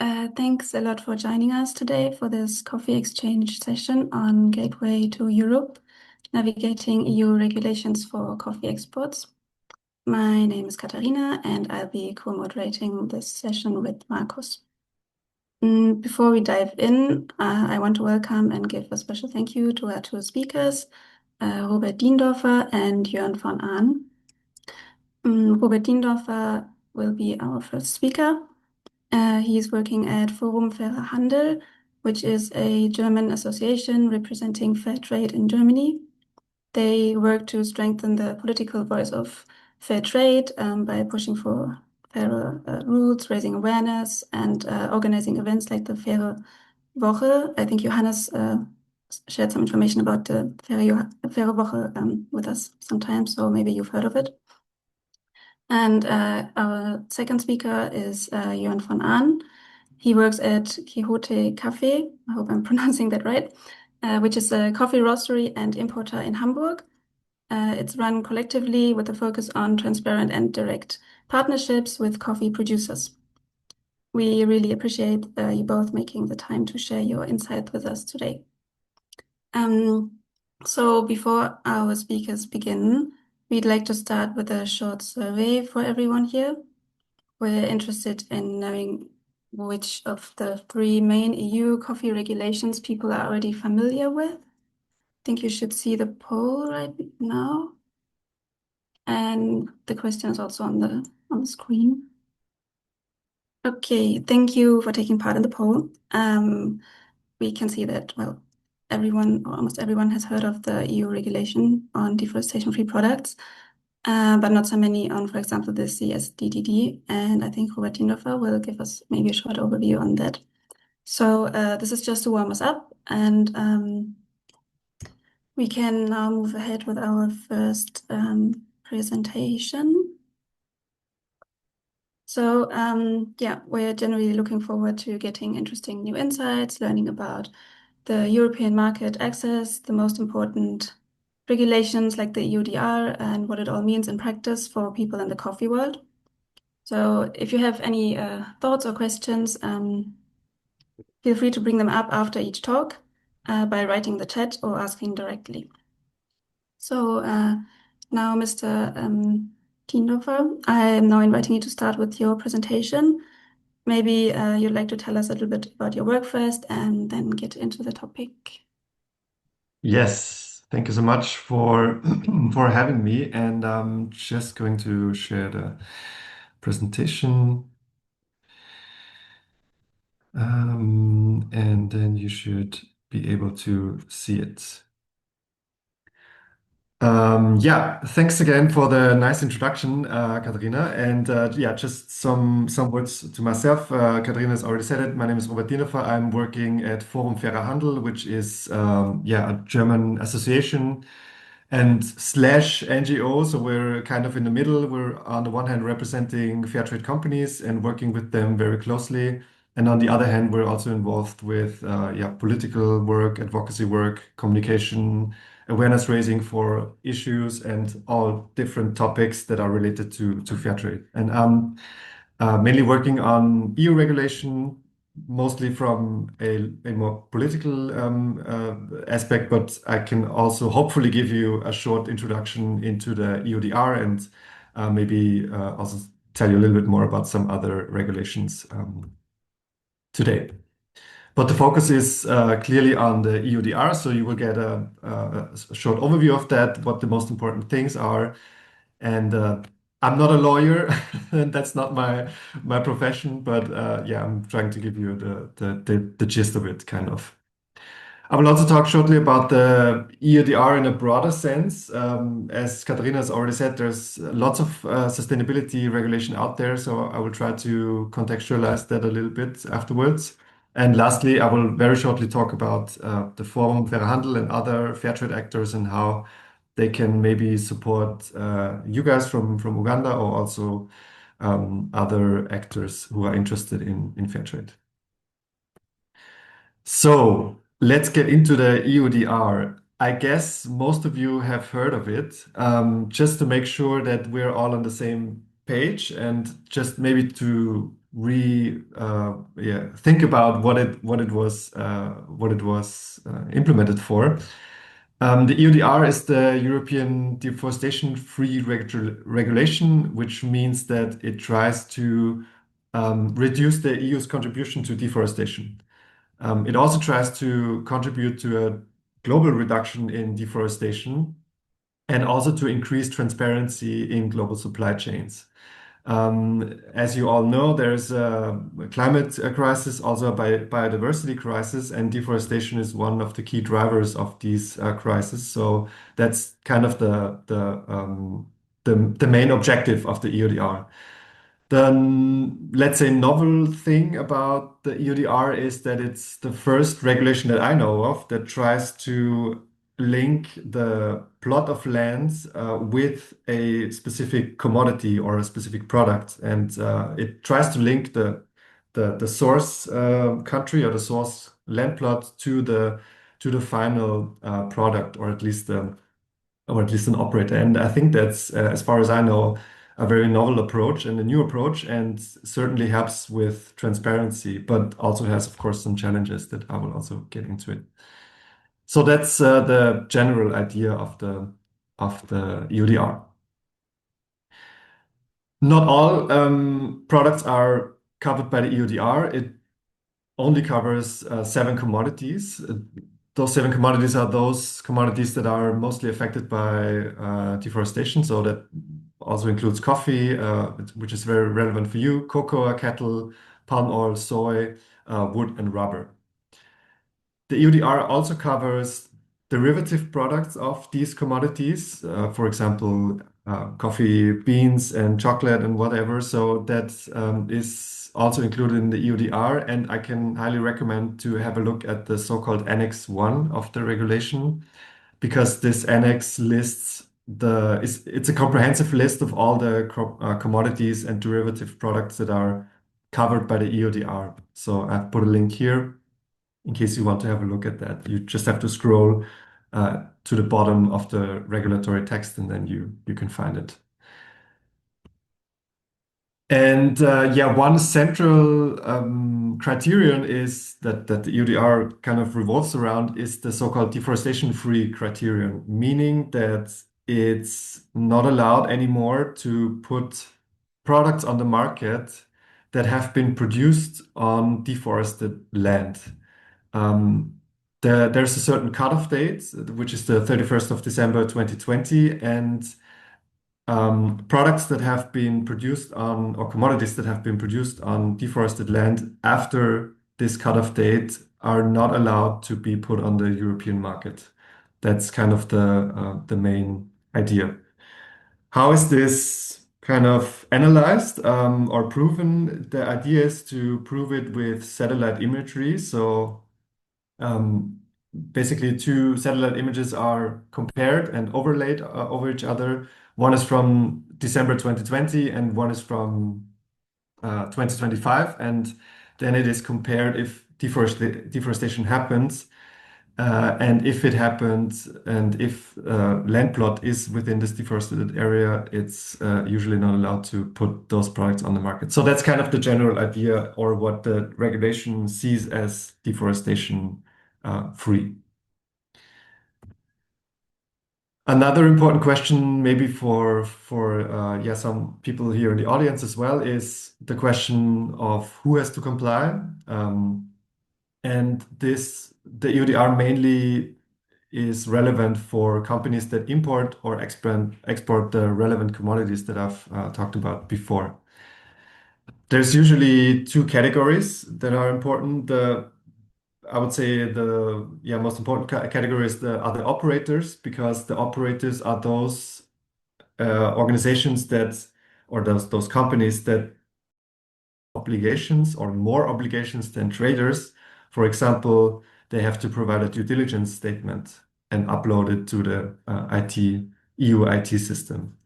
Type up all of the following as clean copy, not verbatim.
Thanks a lot for joining us today for this coffee exchange session on Gateway to Europe, navigating EU regulations for coffee exports. My name is Katharina, and I'll be co-moderating this session with Markus. Before we dive in, I want to welcome and give a special thank you to our two speakers, Robert Diendorfer and Jörn von Ahn. Robert Diendorfer will be our first speaker. He's working at Forum Fairer Handel, which is a German association representing fair trade in Germany. They work to strengthen the political voice of fair trade by pushing for fairer rules, raising awareness, and organizing events like the Faire Woche. I think Johannes shared some information about the Faire Woche with us sometimes, so maybe you've heard of it. And our second speaker is Jörn von Ahn. He works at Quixote Café, I hope I'm pronouncing that right, which is a coffee roastery and importer in Hamburg. It's run collectively with a focus on transparent and direct partnerships with coffee producers. We really appreciate you both making the time to share your insight with us today. So before our speakers begin, we'd like to start with a short survey for everyone here. We're interested in knowing which of the three main EU coffee regulations people are already familiar with. I think you should see the poll right now. And the question is also on the screen. Okay, thank you for taking part in the poll. We can see that, well, everyone or almost everyone has heard of the EU regulation on deforestation-free products, but not so many on, for example, the CSDDD. And I think Robert Diendorfer will give us maybe a short overview on that. So this is just to warm us up, and we can now move ahead with our first presentation. So yeah, we're generally looking forward to getting interesting new insights, learning about the European market access, the most important regulations like the EUDR, and what it all means in practice for people in the coffee world. So if you have any thoughts or questions, feel free to bring them up after each talk by writing the chat or asking directly. So now, Mr. Diendorfer, I am now inviting you to start with your presentation. Maybe you'd like to tell us a little bit about your work first and then get into the topic. Yes, thank you so much for for having me. And I'm just going to share the presentation. And then you should be able to see it. Yeah, thanks again for the nice introduction, Katharina. And yeah, just some words to myself. Katharina has already said it. My name is Robert Diendorfer. I'm working at Forum Fairer Handel, which is yeah, a German association and slash NGO. So we're kind of in the middle. We're on the one hand representing fair trade companies and working with them very closely. And on the other hand, we're also involved with yeah, political work, advocacy work, communication, awareness raising for issues and all different topics that are related to fair trade. And mainly working on EU regulation, mostly from a more political aspect, but I can also hopefully give you a short introduction into the EUDR and maybe also tell you a little bit more about some other regulations today. But the focus is clearly on the EUDR, so you will get a short overview of that, what the most important things are. And I'm not a lawyer, and that's not my profession, but yeah, I'm trying to give you the gist of it, kind of. I will also talk shortly about the EUDR in a broader sense. As Katharina has already said, there's lots of sustainability regulation out there, so I will try to contextualize that a little bit afterwards. And lastly, I will very shortly talk about the Forum Fairer Handel and other fair trade actors and how they can maybe support you guys from Uganda or also other actors who are interested in fair trade. So let's get into the EUDR. I guess most of you have heard of it. Just to make sure that we're all on the same page and just maybe to think about what it was implemented for. The EUDR is the European Deforestation Free Regulation, which means that it tries to reduce the EU's contribution to deforestation. It also tries to contribute to a global reduction in deforestation and also to increase transparency in global supply chains. As you all know, there's a climate crisis, also a biodiversity crisis, and deforestation is one of the key drivers of these crises. So that's kind of the main objective of the EUDR. The, let's say, novel thing about the EUDR is that it's the first regulation that I know of that tries to link the plot of lands with a specific commodity or a specific product, and it tries to link the source country or the source land plot to the final product, or at least an operator. And I think that's, as far as I know, a very novel approach and a new approach, and certainly helps with transparency, but also has, of course, some challenges that I will also get into it. So that's the general idea of the EUDR. Not all products are covered by the EUDR. It only covers 7 commodities. Those 7 commodities are those commodities that are mostly affected by deforestation. So that also includes coffee, which is very relevant for you, cocoa, cattle, palm oil, soy, wood, and rubber. The EUDR also covers derivative products of these commodities, for example, coffee beans and chocolate and whatever. So that is also included in the EUDR, and I can highly recommend to have a look at the so-called Annex 1 of the regulation, because this annex lists it's a comprehensive list of all the commodities and derivative products that are covered by the EUDR. So I've put a link here in case you want to have a look at that. You just have to scroll to the bottom of the regulatory text, and then you can find it. And yeah, one central criterion is that the EUDR kind of revolves around is the so-called deforestation-free criterion, meaning that it's not allowed anymore to put products on the market that have been produced on deforested land. There's a certain cutoff date, which is the 31st of December 2020, and products that have been produced on, or commodities that have been produced on deforested land after this cutoff date are not allowed to be put on the European market. That's kind of the main idea. How is this kind of analyzed or proven? The idea is to prove it with satellite imagery. So basically, 2 satellite images are compared and overlaid over each other. One is from December 2020 and one is from 2025. And then it is compared if deforestation happens, and if it happens, and if land plot is within this deforested area, it's usually not allowed to put those products on the market. So that's kind of the general idea, or what the regulation sees as deforestation free. Another important question, maybe for yeah, some people here in the audience as well, is the question of who has to comply. And the EUDR mainly is relevant for companies that import or export the relevant commodities that I've talked about before. There's usually 2 categories that are important. I would say the most important category is are the operators, because the operators are those organizations that, or those companies that obligations or more obligations than traders. For example, they have to provide a due diligence statement and upload it to the EU IT system.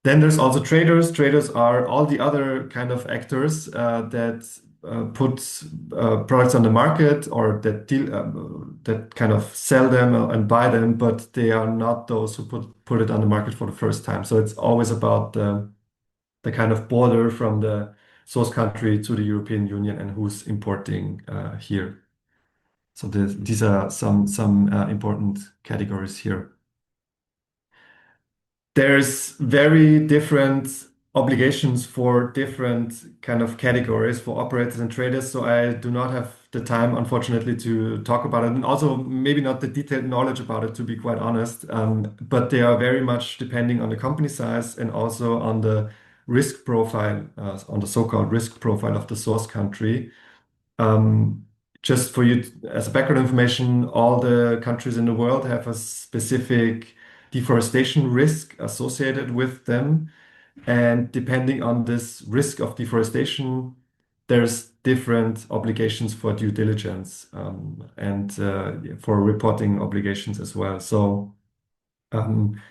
Then there's also traders. Traders are all the other kind of actors that put products on the market, or that kind of sell them and buy them, but they are not those who put it on the market for the first time. So it's always about the kind of border from the source country to the European Union and who's importing here. So these are some important categories here. There's very different obligations for different kind of categories for operators and traders. So I do not have the time, unfortunately, to talk about it, and also maybe not the detailed knowledge about it, to be quite honest. But they are very much depending on the company size and also on the risk profile, on the so-called risk profile of the source country. Um, just for you, as a background information, all the countries in the world have a specific deforestation risk associated with them. And depending on this risk of deforestation, there's different obligations for due diligence and for reporting obligations as well. So um,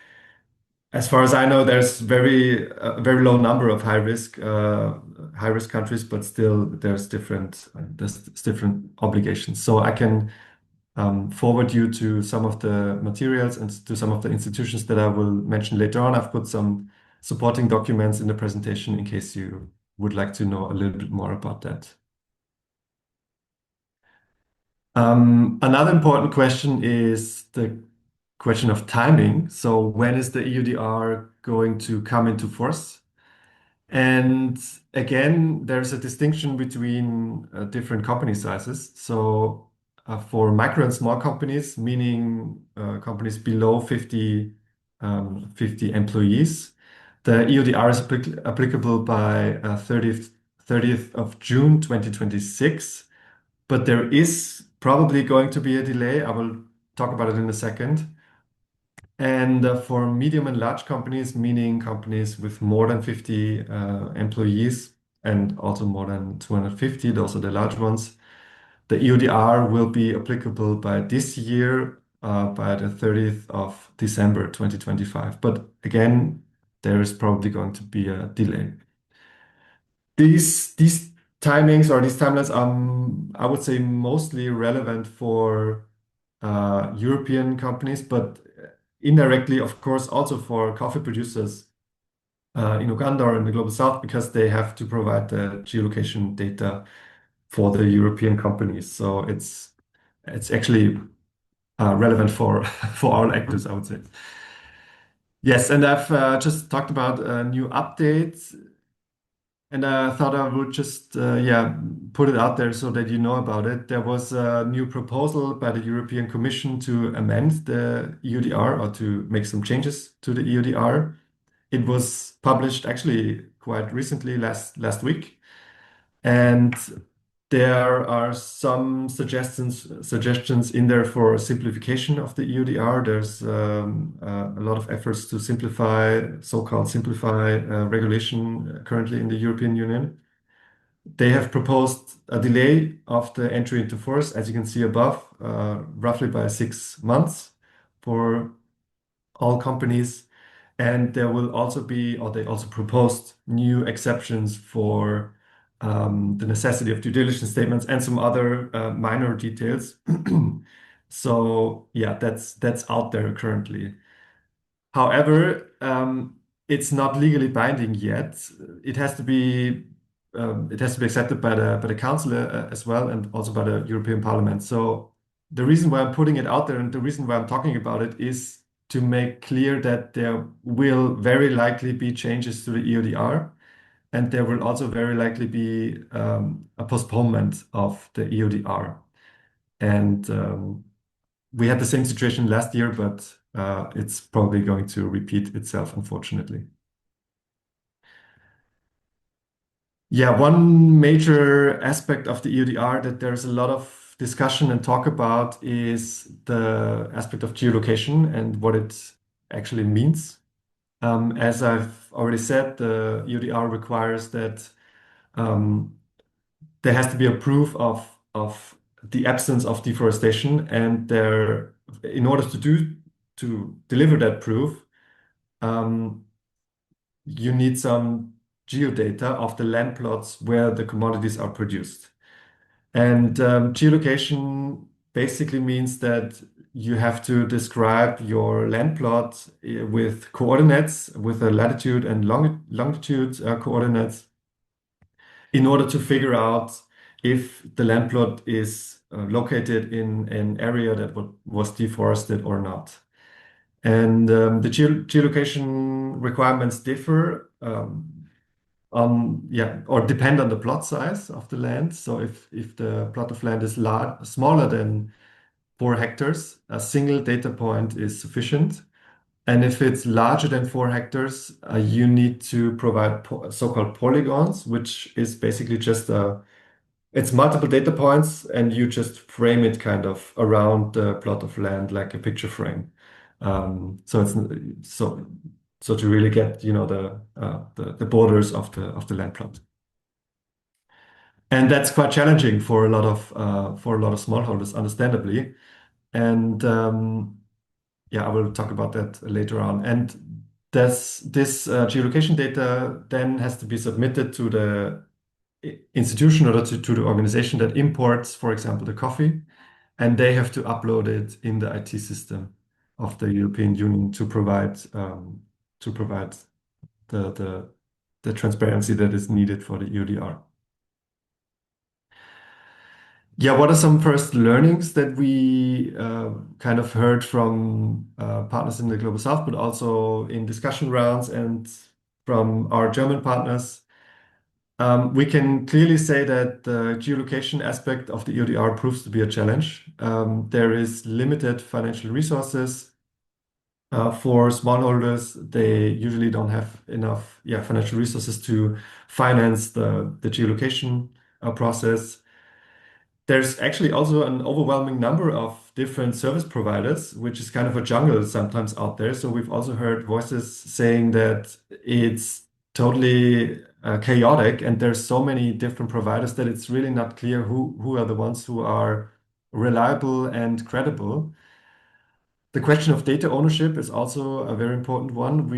as far as I know, there's very low number of high risk countries, but still there's different obligations. So I can forward you to some of the materials and to some of the institutions that I will mention later on. I've put some supporting documents in the presentation in case you would like to know a little bit more about that. Another important question is the question of timing. So when is the EUDR going to come into force? And again, there's a distinction between different company sizes. So for micro and small companies, meaning companies below 50 employees, the EUDR is applicable by 30th of June 2026. But there is probably going to be a delay. I will talk about it in a second. And for medium and large companies, meaning companies with more than 50 employees and also more than 250, those are the large ones, the EUDR will be applicable by this year, by the 30th of December 2025. But again, there is probably going to be a delay. These timings or these timelines are, I would say, mostly relevant for European companies, but indirectly, of course, also for coffee producers in Uganda or in the Global South, because they have to provide the geolocation data for the European companies. So it's actually relevant for for all actors, I would say. Yes, and I've just talked about a new update, and I thought I would just yeah, put it out there so that you know about it. There was a new proposal by the European Commission to amend the EUDR or to make some changes to the EUDR. It was published actually quite recently, last week, and there are some suggestions in there for simplification of the EUDR. There's a lot of efforts to simplify, so-called simplify regulation currently in the European Union. They have proposed a delay of the entry into force, as you can see above, roughly by 6 months for all companies. And there will also be, or they also proposed new exceptions for the necessity of due diligence statements and some other minor details. So yeah, that's out there currently. However, it's not legally binding yet. It has to be accepted by the Council as well, and also by the European Parliament. So the reason why I'm putting it out there and the reason why I'm talking about it is to make clear that there will very likely be changes to the EUDR, and there will also very likely be a postponement of the EUDR. And we had the same situation last year, but it's probably going to repeat itself, unfortunately. Yeah, one major aspect of the EUDR that there's a lot of discussion and talk about is the aspect of geolocation and what it actually means. As I've already said, the EUDR requires that there has to be a proof of the absence of deforestation, and there, in order to deliver that proof, you need some geodata of the land plots where the commodities are produced. And geolocation basically means that you have to describe your land plot with coordinates, with a latitude and longitude coordinates. in order to figure out if the land plot is located in an area that was deforested or not. And the geolocation requirements differ or depend on the plot size of the land. So if the plot of land is smaller than 4 hectares, a single data point is sufficient. And if it's larger than 4 hectares, you need to provide so-called polygons, which is basically just it's multiple data points, and you just frame it kind of around the plot of land like a picture frame. So it's so to really get the borders of the land plot. And that's quite challenging for a lot of smallholders, understandably. And yeah, I will talk about that later on. And this geolocation data then has to be submitted to the institution or to the organization that imports, for example, the coffee, and they have to upload it in the IT system of the European Union to provide the transparency that is needed for the EUDR. Yeah, what are some first learnings that we kind of heard from partners in the Global South, but also in discussion rounds and from our German partners? We can clearly say that the geolocation aspect of the EUDR proves to be a challenge. There is limited financial resources for smallholders. They usually don't have enough financial resources to finance the geolocation process. There's actually also an overwhelming number of different service providers, which is kind of a jungle sometimes out there. So we've also heard voices saying that it's totally chaotic, and there's so many different providers that it's really not clear who are the ones who are reliable and credible. The question of data ownership is also a very important one.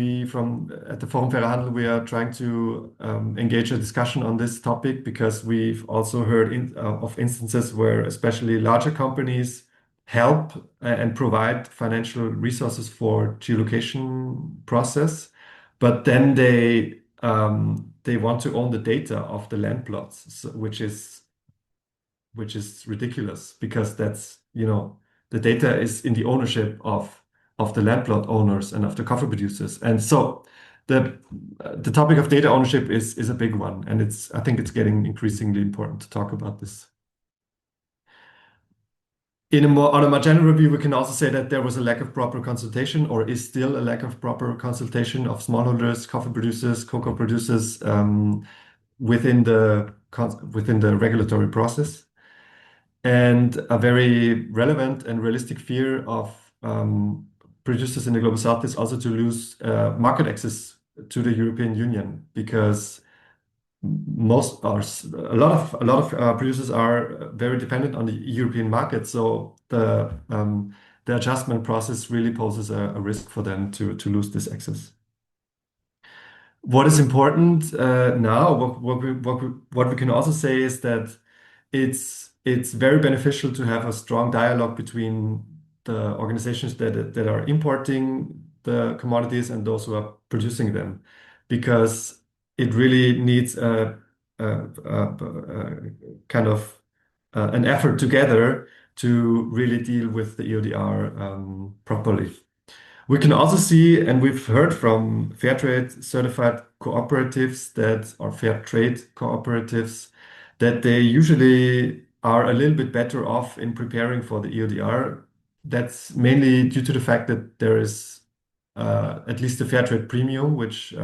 At the Forum Fairer Handel, we are trying to engage a discussion on this topic because we've also heard of instances where especially larger companies help and provide financial resources for geolocation process, but then they want to own the data of the land plots, which is ridiculous because the data is in the ownership of the land plot owners and of the coffee producers. And so the topic of data ownership is a big one, and I think it's getting increasingly important to talk about this. On a more general review, we can also say that there was a lack of proper consultation, or is still a lack of proper consultation of smallholders, coffee producers, cocoa producers within the regulatory process. And a very relevant and realistic fear of producers in the Global South is also to lose market access to the European Union, because a lot of producers are very dependent on the European market. So the adjustment process really poses a risk for them to lose this access. What is important now, what we can also say is that it's very beneficial to have a strong dialogue between the organizations that are importing the commodities and those who are producing them, because it really needs a kind of an effort together to really deal with the EUDR properly. We can also see, and we've heard from fair trade certified cooperatives or fair trade cooperatives, that they usually are a little bit better off in preparing for the EUDR. That's mainly due to the fact that there is at least a fair trade premium, which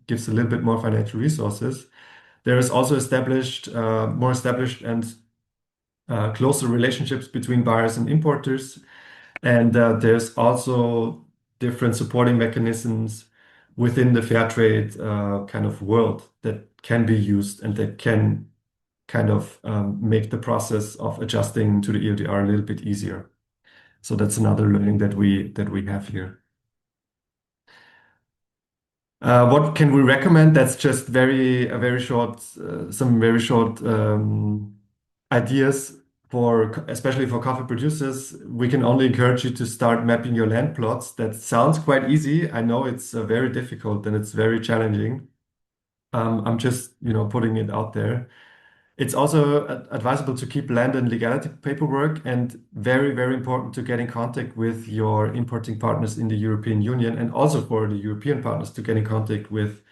gives a little bit more financial resources. There is also more established and closer relationships between buyers and importers. And there's also different supporting mechanisms within the fair trade kind of world that can be used and that can kind of make the process of adjusting to the EUDR a little bit easier. So that's another learning that we have here. What can we recommend? That's just some very short ideas especially for coffee producers. We can only encourage you to start mapping your land plots. That sounds quite easy. I know it's very difficult and it's very challenging. I'm just, putting it out there. It's also advisable to keep land and legality paperwork, and very, very important to get in contact with your importing partners in the European Union, and also for the European partners to get in contact with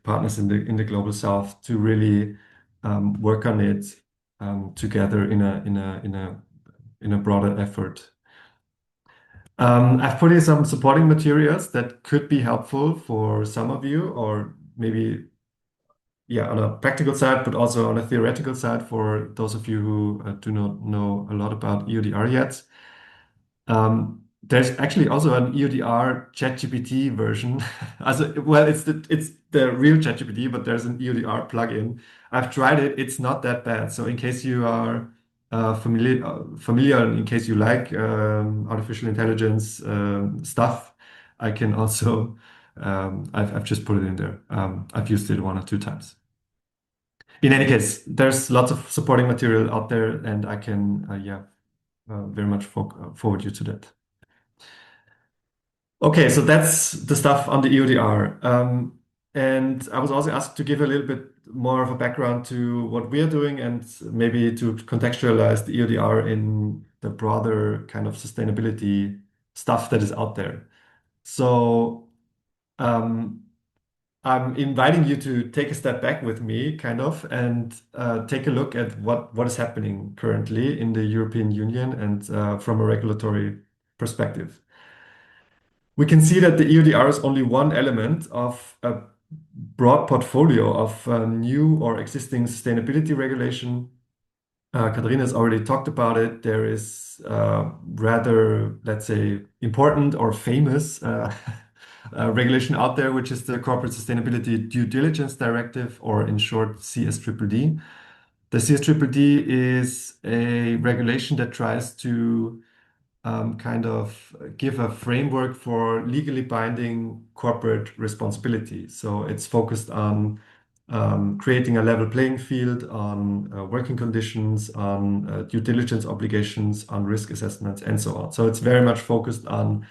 partners in the global south to really work on it together in a broader effort. I've put in some supporting materials that could be helpful for some of you, or maybe, yeah, on a practical side, but also on a theoretical side for those of you who do not know a lot about EUDR yet. There's actually also an EUDR ChatGPT version. Well, it's the real ChatGPT, but there's an EUDR plugin. I've tried it. It's not that bad. So in case you are familiar, and in case you like artificial intelligence stuff, I can also I've just put it in there. I've used it 1 or 2 times. In any case, there's lots of supporting material out there, and I can yeah very much forward you to that. Okay, so that's the stuff on the EUDR. And I was also asked to give a little bit more of a background to what we are doing and maybe to contextualize the EUDR in the broader kind of sustainability stuff that is out there. So um, I'm inviting you to take a step back with me, kind of, and take a look at what is happening currently in the European Union and from a regulatory perspective. We can see that the EUDR is only one element of a broad portfolio of new or existing sustainability regulation. Katharina has already talked about it. There is rather, let's say, important or famous regulation out there, which is the Corporate Sustainability Due Diligence Directive, or in short, CSDDD. The CSDDD is a regulation that tries to kind of give a framework for legally binding corporate responsibility. So it's focused on creating a level playing field, on working conditions, on due diligence obligations, on risk assessments, and so on. So it's very much focused on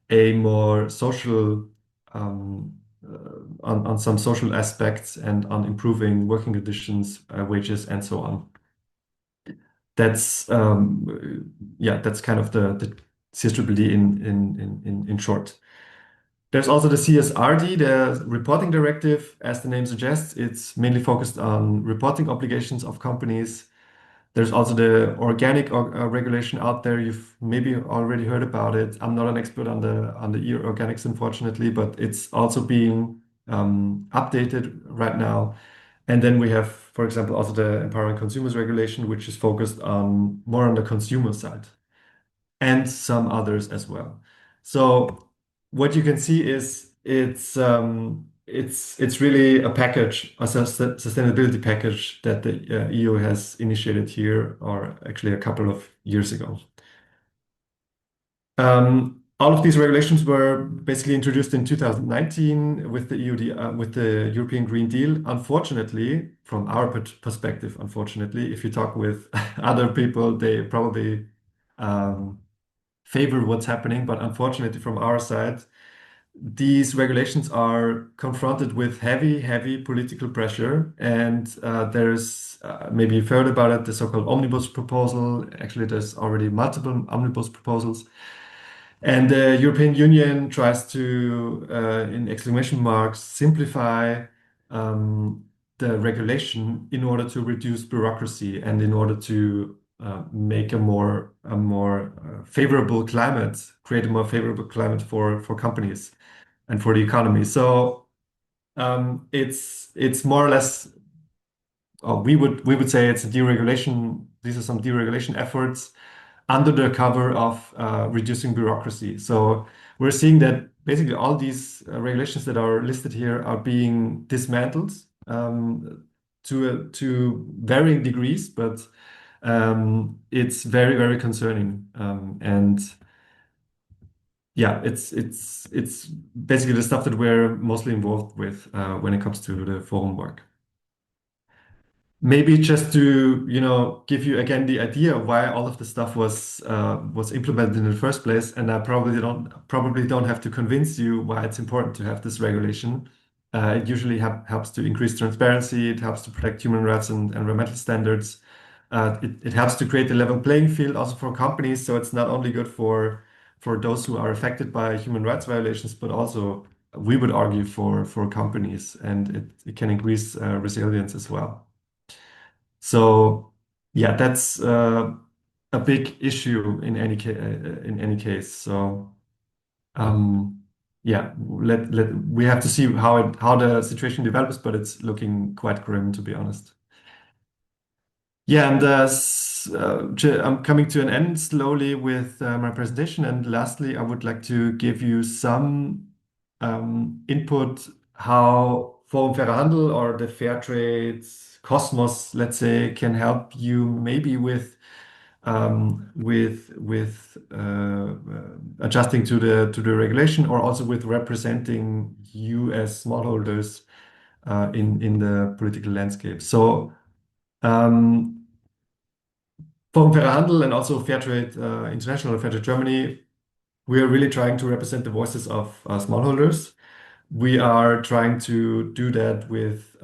a more social, on some social aspects and on improving working conditions, wages, and so on. That's yeah, that's kind of the CSDDD in short. There's also the CSRD, the reporting directive. As the name suggests, it's mainly focused on reporting obligations of companies. There's also the organic regulation out there. You've maybe already heard about it. I'm not an expert on the EU organics, unfortunately, but it's also being updated right now. And then we have, for example, also the Empowering Consumers Regulation, which is focused on more on the consumer side, and some others as well. So what you can see is it's really a package, a sustainability package that the EU has initiated here, or actually a couple of years ago. All of these regulations were basically introduced in 2019 with the with the European Green Deal. Unfortunately, from our perspective, unfortunately, if you talk with other people, they probably favor what's happening. But unfortunately, from our side, these regulations are confronted with heavy, heavy political pressure. And there's maybe you've heard about it, the so-called omnibus proposal. Actually, there's already multiple omnibus proposals. And the European Union tries to, in exclamation marks, simplify the regulation in order to reduce bureaucracy and in order to make a more favorable climate, create a more favorable climate for companies and for the economy. So it's more or less, we would say it's a deregulation. These are some deregulation efforts under the cover of reducing bureaucracy. So we're seeing that basically all these regulations that are listed here are being dismantled to varying degrees, but it's very, very concerning. And yeah, it's basically the stuff that we're mostly involved with when it comes to the forum work. Maybe just to, give you again the idea of why all of the stuff was implemented in the first place, and I probably don't have to convince you why it's important to have this regulation. It usually helps to increase transparency. It helps to protect human rights and environmental standards. It helps to create a level playing field also for companies. So it's not only good for those who are affected by human rights violations, but also we would argue for companies, and it can increase resilience as well. So yeah, that's a big issue in any case. So yeah, we have to see how the situation develops, but it's looking quite grim, to be honest. Yeah, and I'm coming to an end slowly with my presentation. And lastly, I would like to give you some input how Forum Fairer Handel or the fair trade cosmos, let's say, can help you maybe with adjusting to the regulation, or also with representing you as smallholders in the political landscape. So Forum Fairer Handel and also Fairtrade International, Fairtrade Germany, we are really trying to represent the voices of smallholders. We are trying to do that with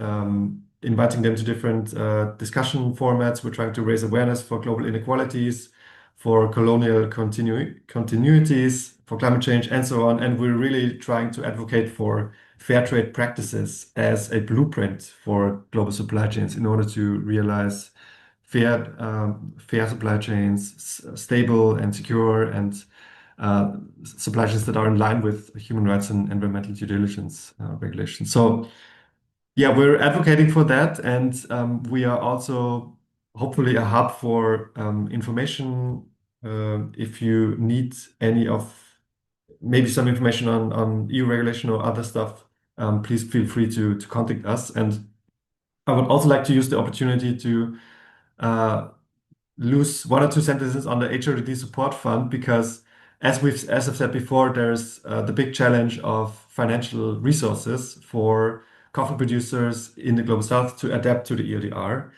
inviting them to different discussion formats. We're trying to raise awareness for global inequalities, for colonial continuities, for climate change, and so on. And we're really trying to advocate for fair trade practices as a blueprint for global supply chains in order to realize fair supply chains, stable and secure, and supply chains that are in line with human rights and environmental due diligence regulations. So yeah, we're advocating for that, and we are also hopefully a hub for information. If you need any of maybe some information on EU regulation or other stuff, please feel free to contact us. And I would also like to use the opportunity to uh, lose one or two sentences on the HRD support fund, because as I've said before, there's the big challenge of financial resources for coffee producers in the global south to adapt to the EUDR.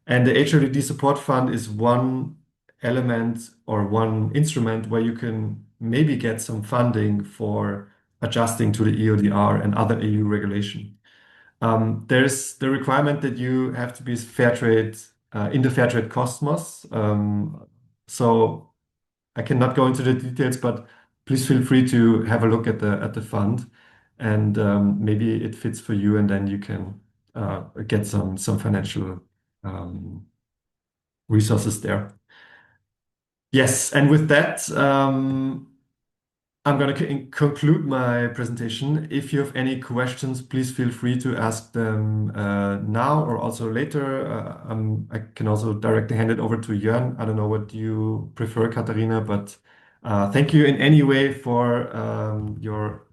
And the HRD support fund is one element or one instrument where you can maybe get some funding for adjusting to the EUDR and other EU regulation. There's the requirement that you have to be fair trade in the fair trade cosmos. So I cannot go into the details, but please feel free to have a look at the fund, and maybe it fits for you, and then you can get some financial resources there. Yes, and with that, I'm going to conclude my presentation. If you have any questions, please feel free to ask them now or also later. I can also directly hand it over to Jörn. I don't know what you prefer, Katharina, but thank you in any way for your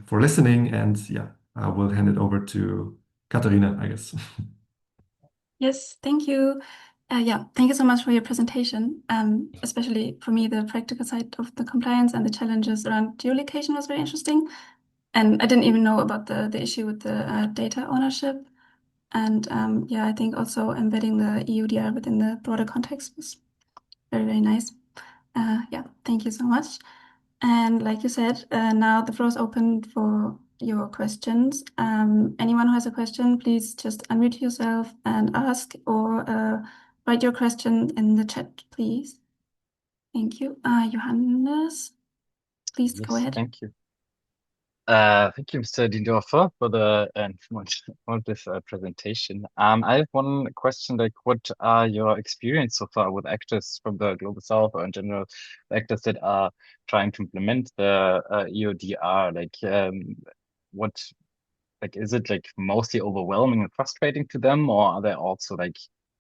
for listening. And yeah, I will hand it over to Katharina, I guess. Yes, thank you. Yeah, thank you so much for your presentation. Especially for me, the practical side of the compliance and the challenges around geolocation was very interesting. And I didn't even know about the issue with the data ownership. And yeah, I think also embedding the EUDR within the broader context was very, very nice. Yeah, thank you so much. And like you said, now the floor is open for your questions. Anyone who has a question, please just unmute yourself and ask, or write your question in the chat, please. Thank you. Johannes, please go ahead. Thank you. Thank you, Mr. Diendorfer, for the informative presentation. I have one question, like, what are your experience so far with actors from the Global South, or in general, actors that are trying to implement the EUDR? Like, what, like, is it like mostly overwhelming and frustrating to them, or are there also like,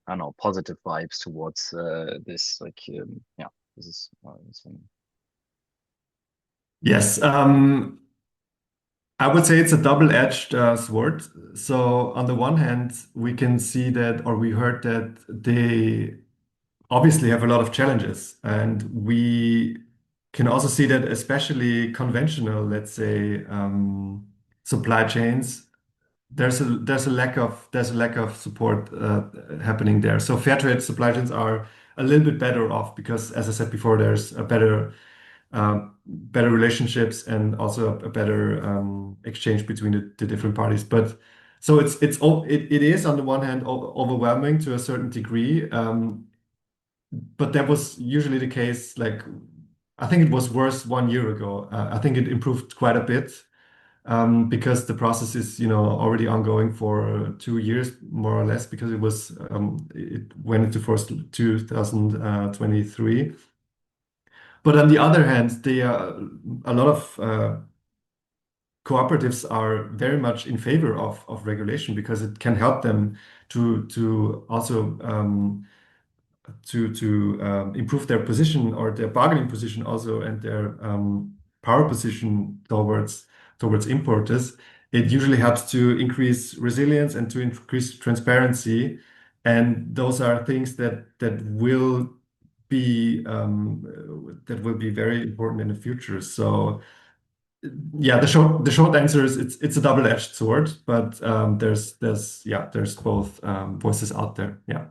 I don't know, positive vibes towards this? Like, yeah, this is something. Yes. I would say it's a double-edged sword. So on the one hand, we can see that, or we heard that they obviously have a lot of challenges, and we can also see that especially conventional, let's say, supply chains, there's a lack of support happening there. So fair trade supply chains are a little bit better off because, as I said before, there's a better better relationships and also a better exchange between the different parties. But so it is on the one hand overwhelming to a certain degree, but that was usually the case. Like I think it was worse 1 year ago. I think it improved quite a bit because the process is already ongoing for 2 years more or less because it went into force 2023. But on the other hand, a lot of cooperatives are very much in favor of regulation because it can help them to also to improve their position or their bargaining position also and their power position towards importers. It usually helps to increase resilience and to increase transparency, and those are things that will be very important in the future. So yeah, the short answer is it's a double-edged sword, but there's both voices out there. Yeah.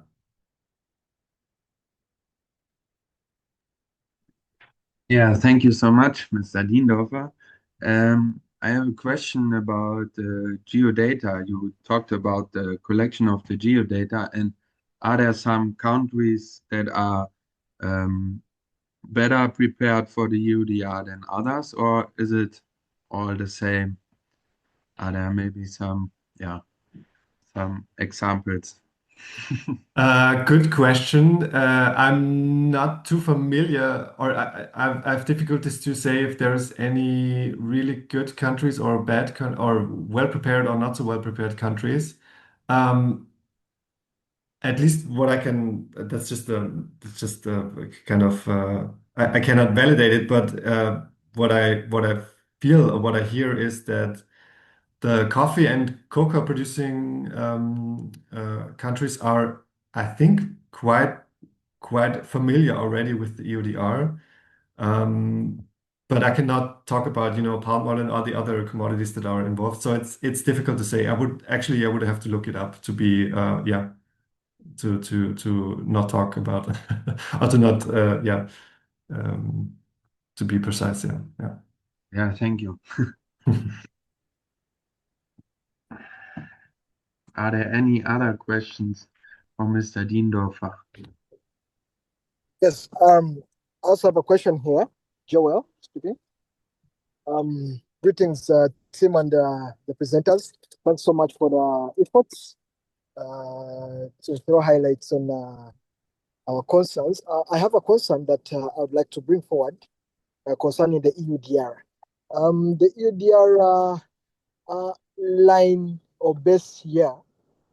Yeah, thank you so much, Mr. Diendorfer. I have a question about geodata. You talked about the collection of the geodata, and are there some countries that are better prepared for the EUDR than others, or is it all the same? Are there maybe some examples? Good question. I'm not too familiar, or I have difficulties to say if there's any really good countries or or well prepared or not so well prepared countries. Um, at least what I can, that's just a kind of, I cannot validate it, but what I feel or what I hear is that the coffee and cocoa producing countries are, I think, quite familiar already with the EUDR. Um, but I cannot talk about, palm oil and all the other commodities that are involved. So it's difficult to say. I would have to look it up to be, to not talk about or to not, to be precise. Yeah, yeah. Yeah, thank you. Are there any other questions for Mr. Diendorfer? Yes, I also have a question here. Joel speaking. Greetings, team and the presenters. Thanks so much for the efforts to throw highlights on our concerns. I have a concern that I would like to bring forward concerning the EUDR. The EUDR line or base year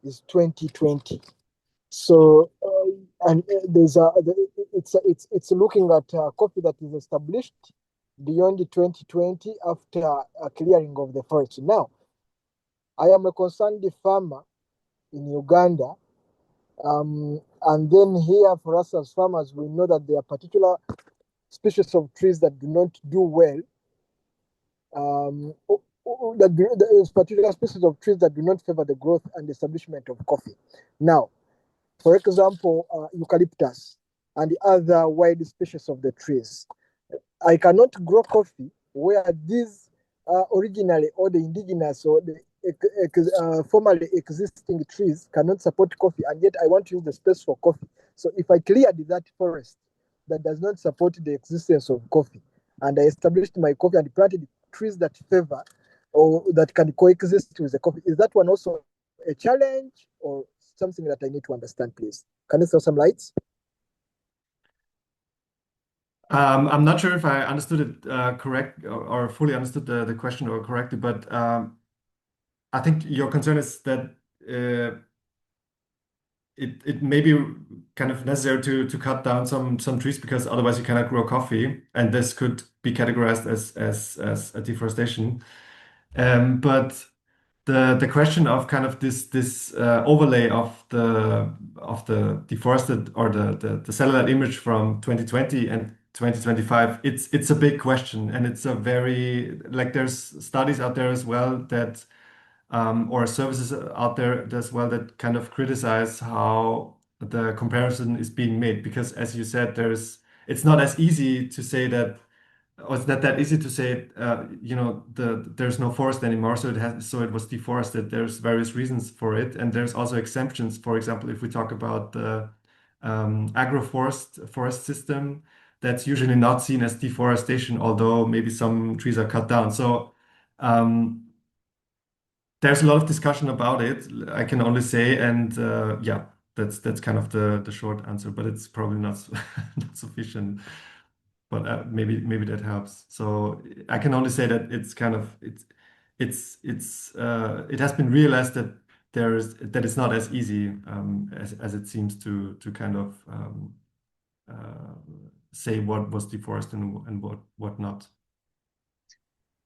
is 2020. So and it's looking at coffee that is established beyond the 2020 after a clearing of the forest. Now, I am a concerned farmer in Uganda, and then here for us as farmers, we know that there are particular species of trees that do not do well. There's particular species of trees that do not favor the growth and establishment of coffee. Now, for example, eucalyptus and the other wild species of the trees. I cannot grow coffee where these originally or the indigenous or the formerly existing trees cannot support coffee, and yet I want to use the space for coffee. So if I cleared that forest that does not support the existence of coffee, and I established my coffee and planted trees that favor or that can coexist with the coffee, is that one also a challenge or something that I need to understand, please? Can you throw some lights? I'm not sure if I understood it correct or fully understood the question or correctly, but I think your concern is that it may be kind of necessary to cut down some trees because otherwise you cannot grow coffee, and this could be categorized as a deforestation. But the question of kind of this overlay of the deforested or the satellite image from 2020 and 2025, it's a big question, and it's a very like there's studies out there as well that or services out there as well that kind of criticize how the comparison is being made because as you said, it's not as easy to say that or it's not that easy to say, there's no forest anymore, so it was deforested. There's various reasons for it, and there's also exemptions. For example, if we talk about the forest system, that's usually not seen as deforestation, although maybe some trees are cut down. So there's a lot of discussion about it, I can only say, and yeah, that's kind of the short answer, but it's probably not not sufficient. But maybe that helps. So I can only say that it has been realized that it's not as easy as it seems to kind of say what was deforested and what not.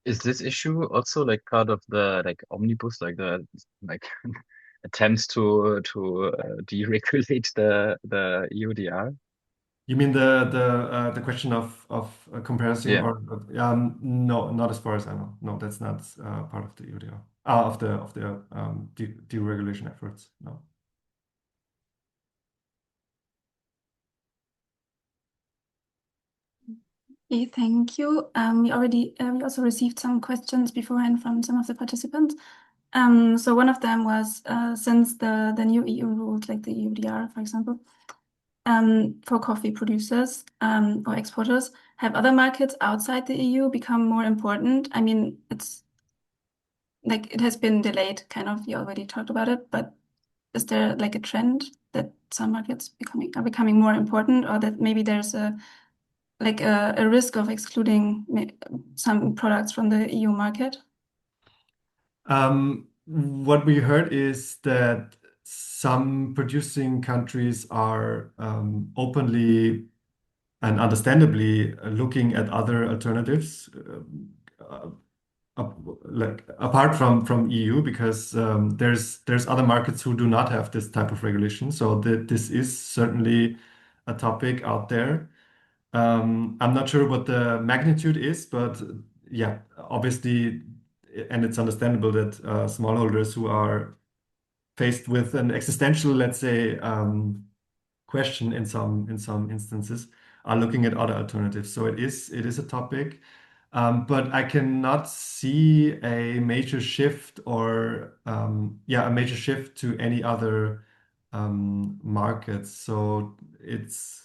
Is this issue also like part of the like omnibus, like the like attempts to deregulate the EUDR? You mean the question of comparison Yeah. or no, not as far as I know. No, that's not part of the EUDR of the deregulation efforts. No. Okay, thank you. We also received some questions beforehand from some of the participants. So one of them was since the new EU rules, like the EUDR, for example, for coffee producers or exporters, have other markets outside the EU become more important? I mean, it's like it has been delayed, kind of. You already talked about it, but is there like a trend that some markets are becoming more important, or that maybe there's a risk of excluding some products from the EU market? What we heard is that some producing countries are openly and understandably looking at other alternatives, like apart from EU, because there's other markets who do not have this type of regulation. So this is certainly a topic out there. I'm not sure what the magnitude is, but yeah, obviously, and it's understandable that smallholders who are faced with an existential, let's say, question in some instances are looking at other alternatives. So it is a topic, but I cannot see a major shift or a major shift to any other markets. So it's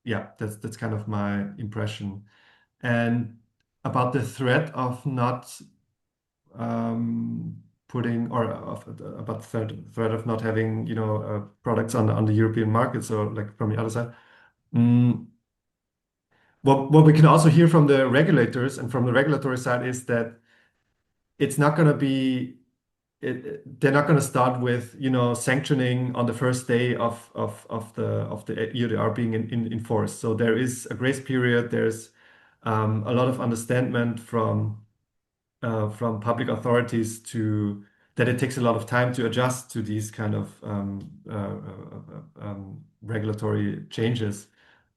yeah, that's kind of my impression. And about the threat of not putting or about the threat of not having products on the European market, so like from the other side. What we can also hear from the regulators and from the regulatory side is that it's not going to be they're not going to start with sanctioning on the first day of the EUDR being in force. So there is a grace period. There's a lot of understanding from public authorities that it takes a lot of time to adjust to these kind of regulatory changes.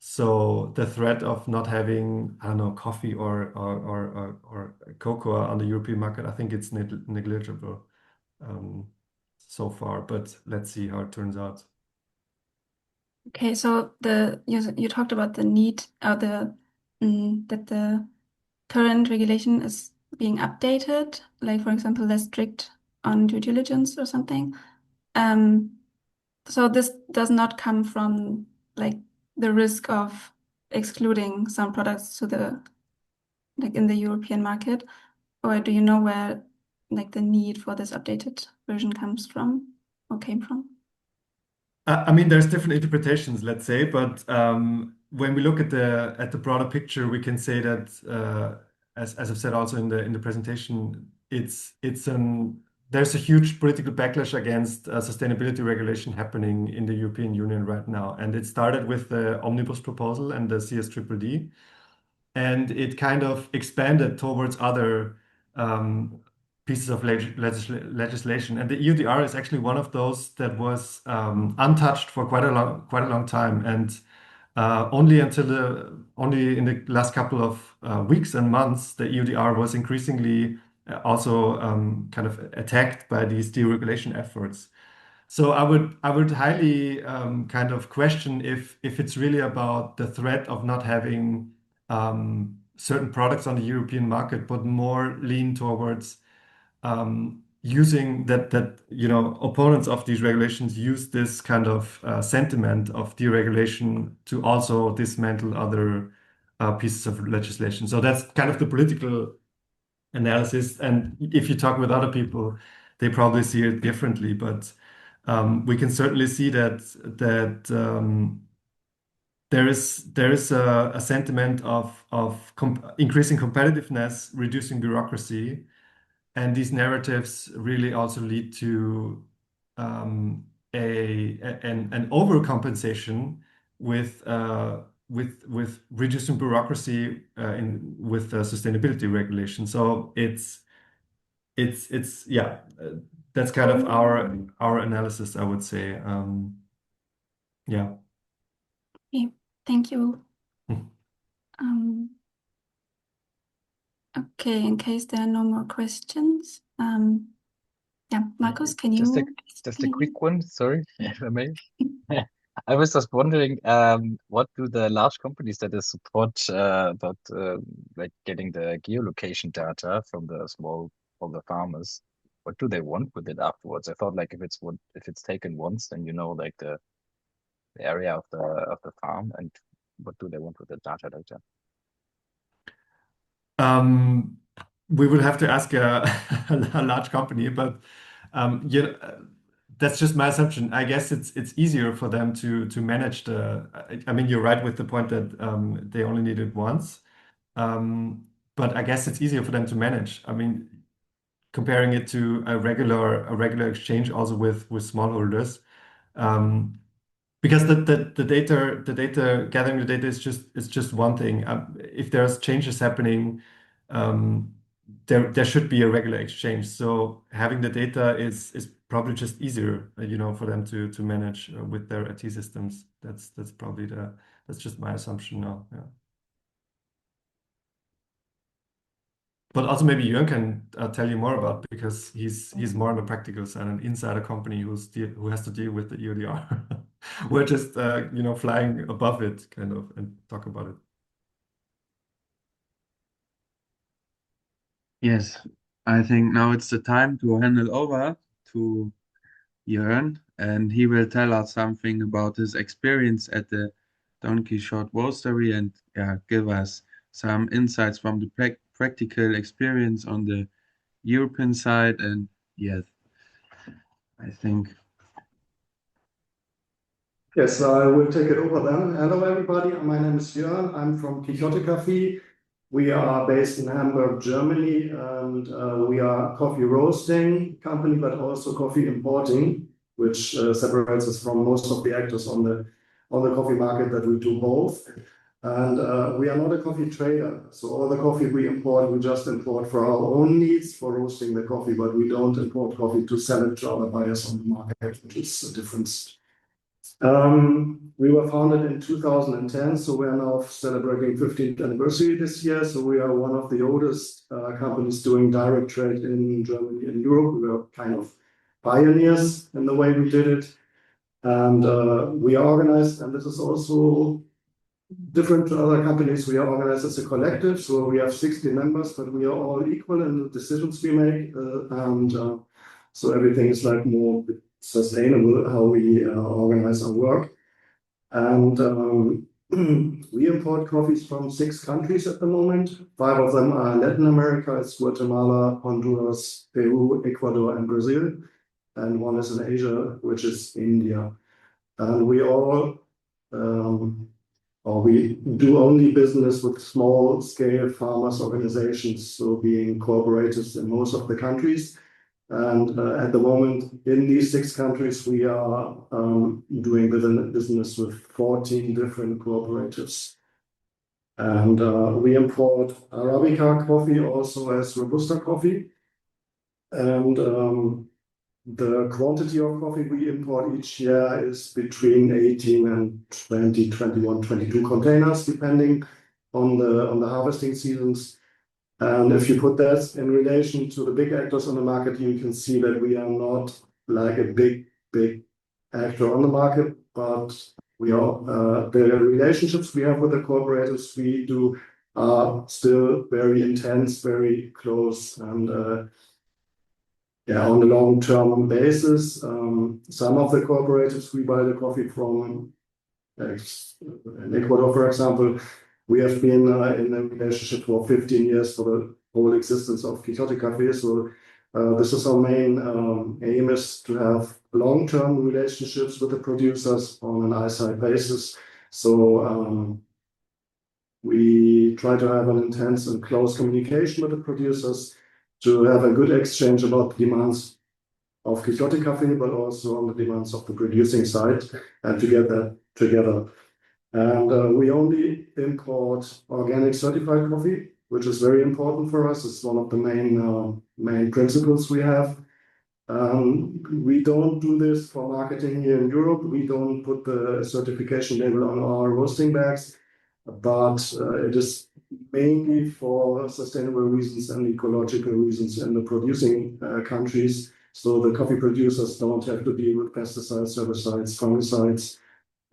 So the threat of not having, I don't know, coffee or cocoa on the European market, I think it's negligible so far, but let's see how it turns out. Okay, so you talked about the need that the current regulation is being updated, like for example, less strict on due diligence or something. So this does not come from like the risk of excluding some products in the European market, or do you know where like the need for this updated version comes from or came from? I mean, there's different interpretations, let's say, but when we look at the broader picture, we can say that, as I've said also in the presentation, there's a huge political backlash against sustainability regulation happening in the European Union right now, and it started with the omnibus proposal and the CSDDD, and it kind of expanded towards other pieces of legislation. And the EUDR is actually one of those that was untouched for quite a long time. And only in the last couple of weeks and months, the EUDR was increasingly also kind of attacked by these deregulation efforts. So I would highly kind of question if it's really about the threat of not having certain products on the European market, but more lean towards using that opponents of these regulations use this kind of sentiment of deregulation to also dismantle other pieces of legislation. So that's kind of the political analysis. And if you talk with other people, they probably see it differently. But we can certainly see that there is a sentiment of increasing competitiveness, reducing bureaucracy, and these narratives really also lead to an overcompensation with reducing bureaucracy with sustainability regulation. So it's yeah, that's kind of our analysis, I would say. Yeah. Okay, thank you. Hmm. Okay, in case there are no more questions, yeah, Markus, can Just you a quick one, sorry, if I may. I was just wondering, what do the large companies that support like getting the geolocation data from the farmers, what do they want with it afterwards? I thought like if it's taken once, then you know like the area of the farm, and what do they want with the data later? We will have to ask a large company, but yeah, that's just my assumption. I guess it's easier for them to manage the. I mean, you're right with the point that they only need it once, but I guess it's easier for them to manage. I mean, comparing it to a regular exchange also with smallholders. Because the data gathering the data is just one thing. If there's changes happening, there should be a regular exchange. So having the data is probably just easier, for them to manage with their IT systems. That's probably that's just my assumption now. Yeah. But also maybe Jörn can tell you more about, because he's more on the practical side, an insider company who has to deal with the EUDR. We're just flying above it kind of and talk about it. Yes, I think now it's the time to hand it over to Jörn, and he will tell us something about his experience at the Don Quixote Roastery and give us some insights from the practical experience on the European side. And yes, I think. Yes, I will take it over then. Hello, everybody. My name is Jörn. I'm from Quixote Coffee. We are based in Hamburg, Germany, and we are a coffee roasting company, but also coffee importing, which separates us from most of the actors on the coffee market, that we do both. And we are not a coffee trader. So all the coffee we import, we just import for our own needs for roasting the coffee, but we don't import coffee to sell it to other buyers on the market, which is a difference. We were founded in 2010, so we are now celebrating 15th anniversary this year. So we are one of the oldest companies doing direct trade in Germany and Europe. We were kind of pioneers in the way we did it. And we are organized, and this is also different to other companies. We are organized as a collective, so we have 60 members, but we are all equal in the decisions we make. So everything is like more sustainable how we organize our work. And we import coffees from 6 countries at the moment. 5 of them are Latin America. It's Guatemala, Honduras, Peru, Ecuador, and Brazil. And 1 is in Asia, which is India. And we all, or we do only business with small-scale farmers organizations, so being cooperatives in most of the countries. And at the moment, in these 6 countries, we are doing business with 14 different cooperatives. And we import Arabica coffee also as Robusta coffee. And the quantity of coffee we import each year is between 18 and 20, 21, 22 containers, depending on the harvesting seasons. And if you put that in relation to the big actors on the market, you can see that we are not like a big actor on the market, but we are the relationships we have with the cooperatives. We do are still very intense, very close, and on a long-term basis. Some of the cooperatives we buy the coffee from, in Ecuador, for example, we have been in a relationship for 15 years for the whole existence of Quixote Café. So this is our main aim, is to have long-term relationships with the producers on an eyesight basis. So we try to have an intense and close communication with the producers to have a good exchange about the demands of Quixote Café, but also on the demands of the producing side, and to get that together. And we only import organic certified coffee, which is very important for us. It's one of the main principles we have. We don't do this for marketing here in Europe. We don't put the certification label on our roasting bags, but it is mainly for sustainable reasons and ecological reasons in the producing countries. So the coffee producers don't have to deal with pesticides, herbicides, fungicides,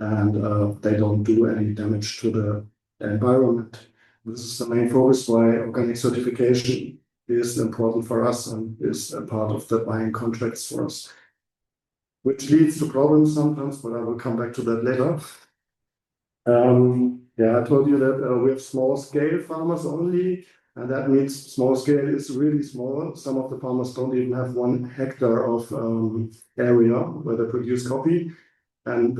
and they don't do any damage to the environment. This is the main focus why organic certification is important for us and is a part of the buying contracts for us, which leads to problems sometimes, but I will come back to that later. I told you that we have small scale farmers only, and that means small scale is really small. Some of the farmers don't even have 1 hectare of area where they produce coffee. And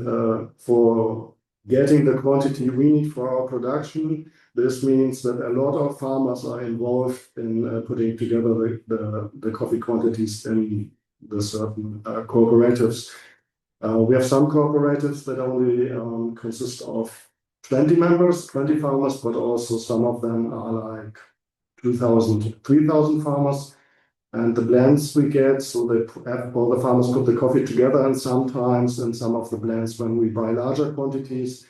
for getting the quantity we need for our production, this means that a lot of farmers are involved in putting together the coffee quantities in the certain cooperatives. We have some cooperatives that only consist of 20 members, 20 farmers, but also some of them are like 2,000, 3,000 farmers. And the blends we get, so that all the farmers put the coffee together, and sometimes in some of the blends, when we buy larger quantities,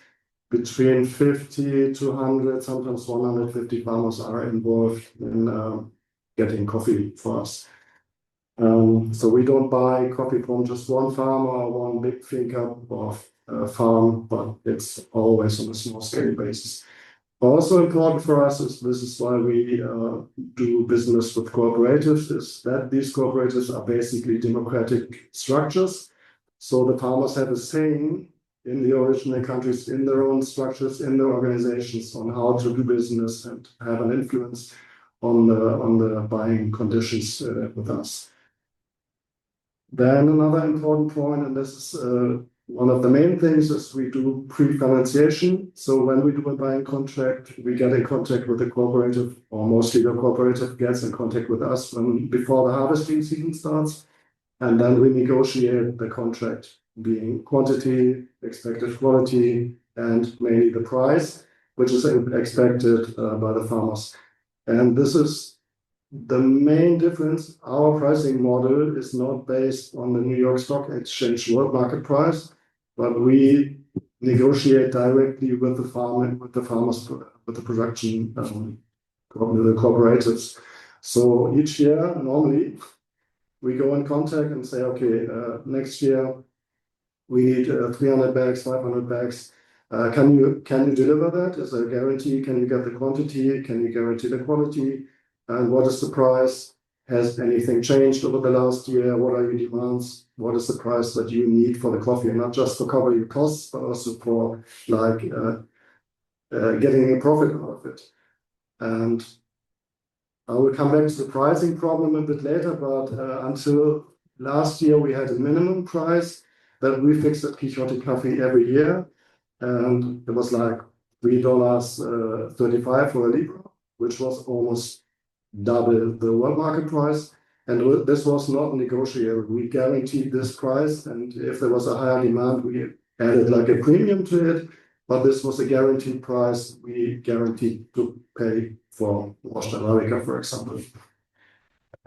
between 50 to 100, sometimes 150 farmers are involved in getting coffee for us. So we don't buy coffee from just one farm or one big finca of farm, but it's always on a small scale basis. Also important for us is, this is why we do business with cooperatives, is that these cooperatives are basically democratic structures. So the farmers have a say in the original countries, in their own structures, in their organizations, on how to do business and have an influence on the buying conditions with us. Then another important point, and this is one of the main things, is we do pre-financiation. So when we do a buying contract, we get in contact with the cooperative, or mostly the cooperative gets in contact with us before the harvesting season starts. And then we negotiate the contract, being quantity, expected quality, and mainly the price, which is expected by the farmers. And this is the main difference. Our pricing model is not based on the New York Stock Exchange world market price, but we negotiate directly with the farmer, with the farmers, with the production, with the cooperatives. So each year, normally, we go in contact and say, okay, next year we need 300 bags, 500 bags. Can you deliver that? Is there a guarantee? Can you get the quantity? Can you guarantee the quality? And what is the price? Has anything changed over the last year? What are your demands? What is the price that you need for the coffee? And not just to cover your costs, but also for like getting a profit out of it. And I will come back to the pricing problem a bit later, but until last year, we had a minimum price that we fixed at Quixote Café every year. And it was like $3.35 for a Libra, which was almost double the world market price. And this was not negotiable. We guaranteed this price. And if there was a higher demand, we added like a premium to it. But this was a guaranteed price we guaranteed to pay for washed Arabica, for example.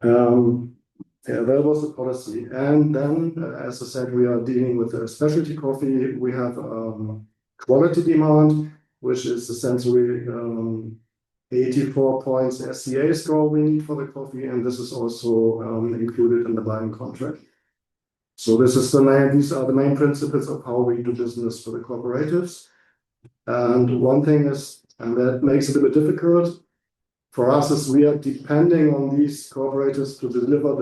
That was the policy. And then, as I said, we are dealing with a specialty coffee. We have quality demand, which is essentially 84 points SCA score we need for the coffee, and this is also included in the buying contract. So these are the main principles of how we do business for the cooperatives. And one thing is, and that makes it a bit difficult for us as we are depending on these cooperatives to deliver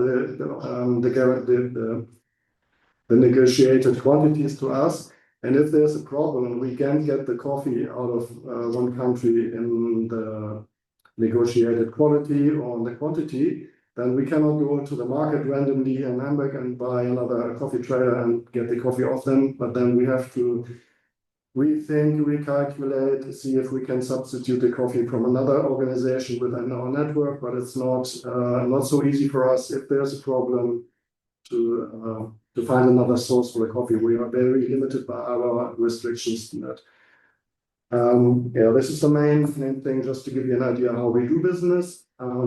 the negotiated quantities to us. And if there's a problem, we can't get the coffee out of one country in the negotiated quality or in the quantity, then we cannot go into the market randomly in Hamburg and buy another coffee trader and get the coffee off them. But then we have to rethink, recalculate, see if we can substitute the coffee from another organization within our network. But it's not so easy for us if there's a problem to find another source for the coffee. We are very limited by our restrictions in that. This is the main thing, just to give you an idea how we do business. What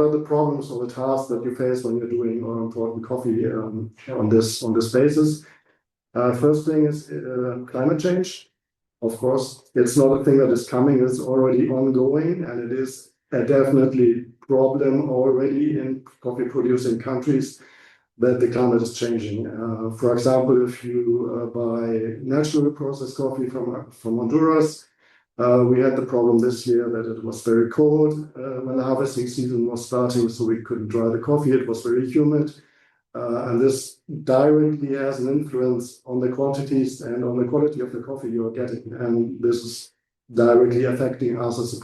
are the problems or the tasks that you face when you're doing important coffee on this basis? First thing is climate change. Of course, it's not a thing that is coming, it's already ongoing, and it is a definitely problem already in coffee producing countries that the climate is changing. For example, if you buy naturally processed coffee from Honduras, we had the problem this year that it was very cold when the harvesting season was starting, so we couldn't dry the coffee. It was very humid. And this directly has an influence on the quantities and on the quality of the coffee you're getting. And this is directly affecting us as a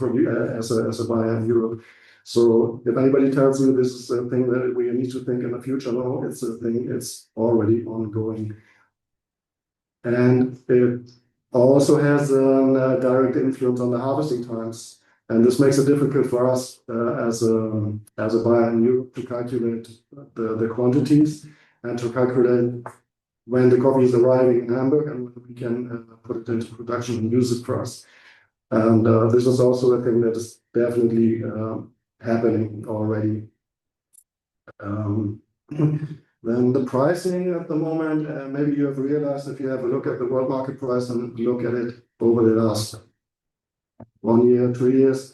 buyer in Europe. So if anybody tells you this is a thing that we need to think in the future, no, it's a thing, it's already ongoing. And it also has a direct influence on the harvesting times. And this makes it difficult for us as a buyer in Europe to calculate the quantities and to calculate when the coffee is arriving in Hamburg and when we can put it into production and use it for us. And this is also a thing that is definitely happening already. Then the pricing at the moment, maybe you have realized if you have a look at the world market price and look at it over the last 1 year, 2 years,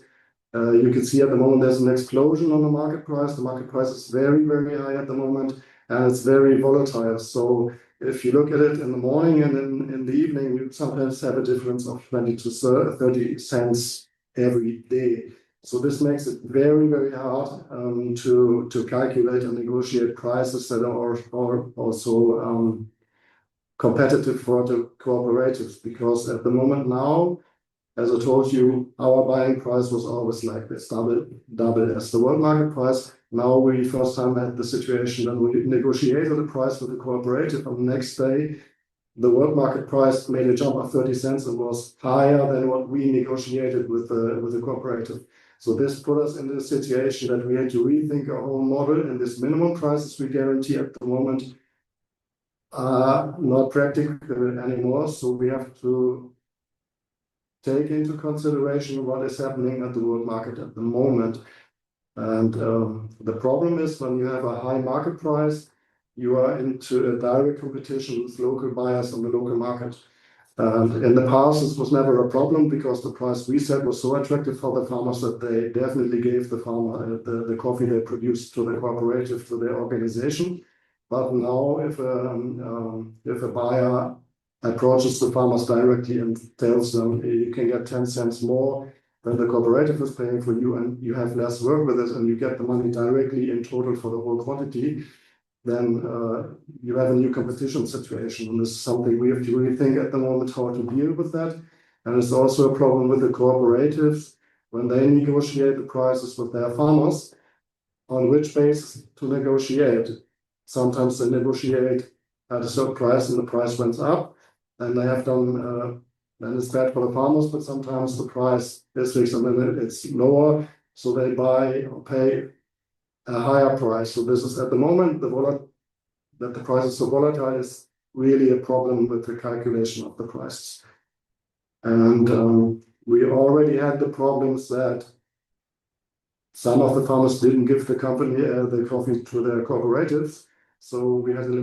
you can see at the moment there's an explosion on the market price. The market price is very, very high at the moment, and it's very volatile. So if you look at it in the morning and in the evening, you sometimes have a difference of 20 to 30 cents every day. So this makes it very, very hard to calculate and negotiate prices that are also competitive for the cooperatives. Because at the moment now, as I told you, our buying price was always like this, double as the world market price. Now we first time had the situation that we negotiated a price with the cooperative, and the next day the world market price made a jump of 30 cents and was higher than what we negotiated with the cooperative. So this put us in the situation that we had to rethink our whole model, and this minimum prices we guarantee at the moment are not practical anymore. So we have to take into consideration what is happening at the world market at the moment. And the problem is when you have a high market price, you are into a direct competition with local buyers on the local market. And in the past, this was never a problem because the price we set was so attractive for the farmers that they definitely gave the farmer the coffee they produced to the cooperative, to their organization. But now if a buyer approaches the farmers directly and tells them you can get 10 cents more than the cooperative is paying for you, and you have less work with it, and you get the money directly in total for the whole quantity, then you have a new competition situation. And this is something we have to really think at the moment how to deal with that. And it's also a problem with the cooperatives when they negotiate the prices with their farmers, on which basis to negotiate. Sometimes they negotiate at a certain price and the price went up, and they have done, then it's bad for the farmers, but sometimes the price is fixed and then it's lower, so they buy or pay a higher price. So this is at the moment, that the price is so volatile is really a problem with the calculation of the prices. And we already had the problems that some of the farmers didn't give the company the coffee to their cooperatives. So we had a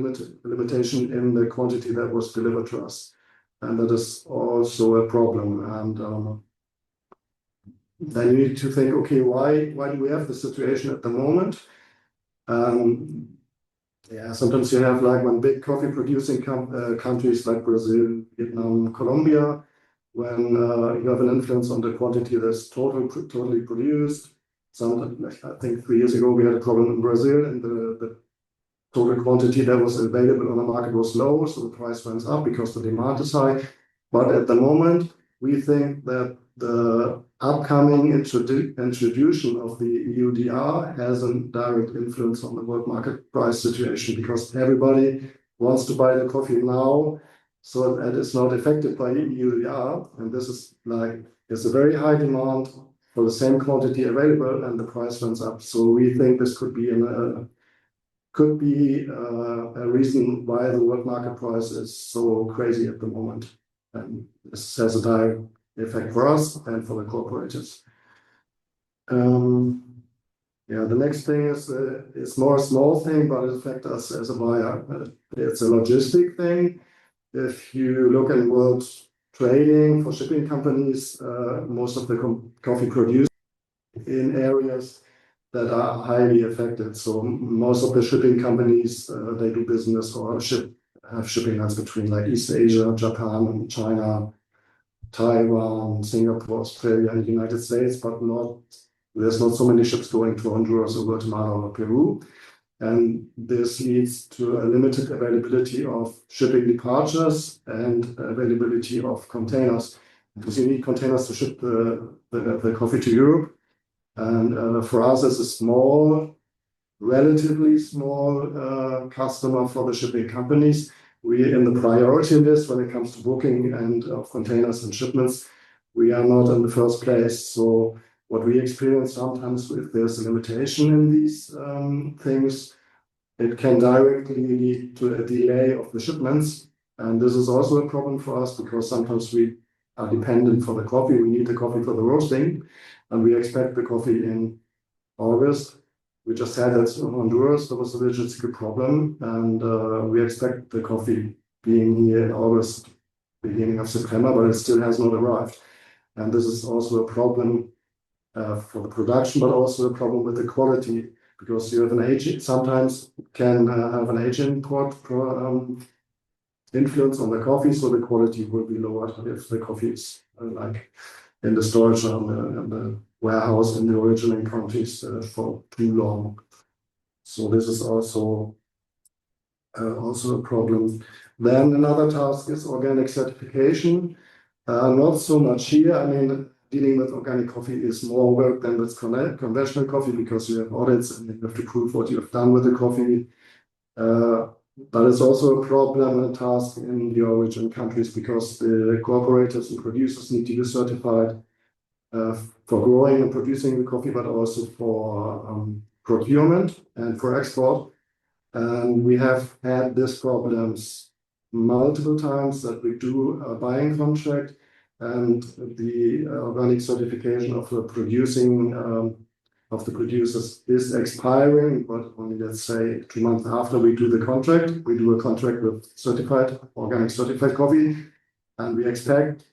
limitation in the quantity that was delivered to us. And that is also a problem. And then you need to think, okay, why do we have the situation at the moment? Sometimes you have like when big coffee producing countries like Brazil, Vietnam, Colombia, when you have an influence on the quantity that's totally produced. I think 3 years ago we had a problem in Brazil, and the total quantity that was available on the market was low, so the price went up because the demand is high. But at the moment, we think that the upcoming introduction of the EUDR has a direct influence on the world market price situation, because everybody wants to buy the coffee now, so that it's not affected by EUDR. And this is like, there's a very high demand for the same quantity available, and the price runs up. So we think this could be a reason why the world market price is so crazy at the moment. And this has a direct effect for us and for the cooperatives. The next thing is more a small thing, but it affects us as a buyer. It's a logistic thing. If you look at world trading for shipping companies, most of the coffee produced in areas that are highly affected. So most of the shipping companies, they do business or have shipping lines between like East Asia, Japan, and China, Taiwan, Singapore, Australia, and the United States, but there's not so many ships going to Honduras or Guatemala or Peru. And this leads to a limited availability of shipping departures and availability of containers, because you need containers to ship the coffee to Europe. And for us, as a relatively small customer for the shipping companies, we in the priority list when it comes to booking and containers and shipments, we are not in the first place. So what we experience sometimes, if there's a limitation in these things, it can directly lead to a delay of the shipments. And this is also a problem for us, because sometimes we are dependent for the coffee. We need the coffee for the roasting, and we expect the coffee in August. We just had that in Honduras. There was a logistical problem, and we expect the coffee being here in August, beginning of September, but it still has not arrived. And this is also a problem for the production, but also a problem with the quality, because you have an agent, sometimes can have an agent import influence on the coffee, so the quality will be lower if the coffee is like in the storage or in the warehouse in the originating countries for too long. So this is also a problem. Then another task is organic certification. Not so much here. I mean, dealing with organic coffee is more work than with conventional coffee, because you have audits and you have to prove what you have done with the coffee. But it's also a problem and a task in the origin countries, because the cooperatives and producers need to be certified for growing and producing the coffee, but also for procurement and for export. And we have had these problems multiple times, that we do a buying contract and the organic certification of the producers is expiring, but only, let's say, 2 months after we do the contract. We do a contract with organic certified coffee, and we expect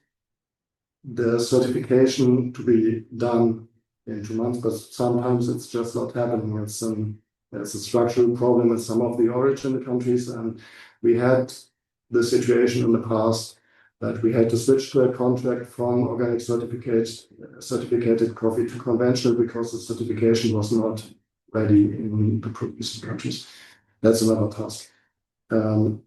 the certification to be done in 2 months, but sometimes it's just not happening. There's a structural problem in some of the origin countries, and we had the situation in the past that we had to switch to a contract from organic certificated coffee to conventional, because the certification was not ready in the producing countries. That's another task. And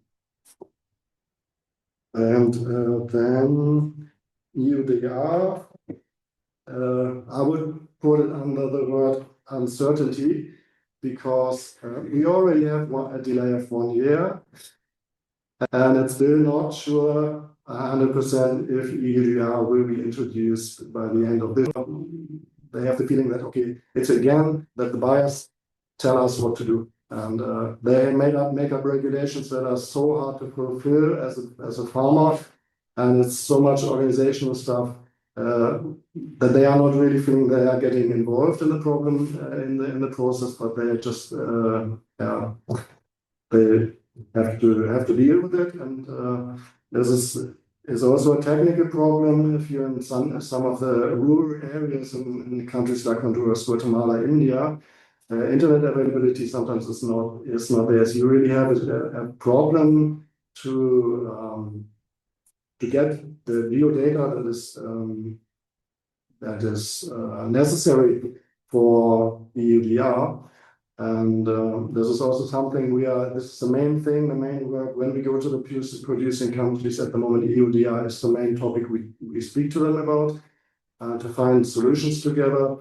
then EUDR, I would put it under the word uncertainty, because we already have a delay of 1 year, and it's still not sure 100% if EUDR will be introduced by the end of this. They have the feeling that, okay, it's again that the buyers tell us what to do. And they make up regulations that are so hard to fulfill as a farmer, and it's so much organizational stuff that they are not really feeling they are getting involved in the problem in the process, but they are just they have to deal with it. And this is also a technical problem if you're in some of the rural areas in countries like Honduras, Guatemala, India. Internet availability sometimes is not there. So you really have a problem to to get the geodata that is necessary for EUDR. And this is also something this is the main thing, the main work when we go to the producing countries at the moment. EUDR is the main topic we speak to them about to find solutions together.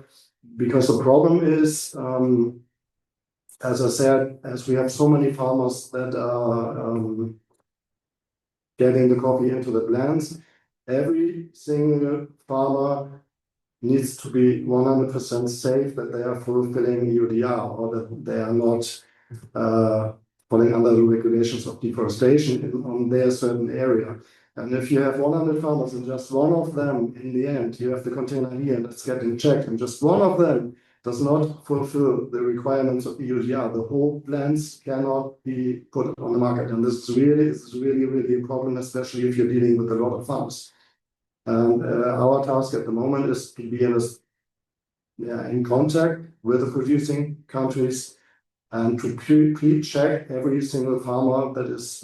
Because the problem is, as I said, as we have so many farmers that are getting the coffee into the blends, every single farmer needs to be 100% safe that they are fulfilling EUDR or that they are not falling under the regulations of deforestation on their certain area. And if you have 100 farmers and just one of them, in the end, you have the container here and it's getting checked, and just one of them does not fulfill the requirements of EUDR, the whole plants cannot be put on the market. And this is really a problem, especially if you're dealing with a lot of farms. And our task at the moment is to be in contact with the producing countries and to pre-check every single farmer that is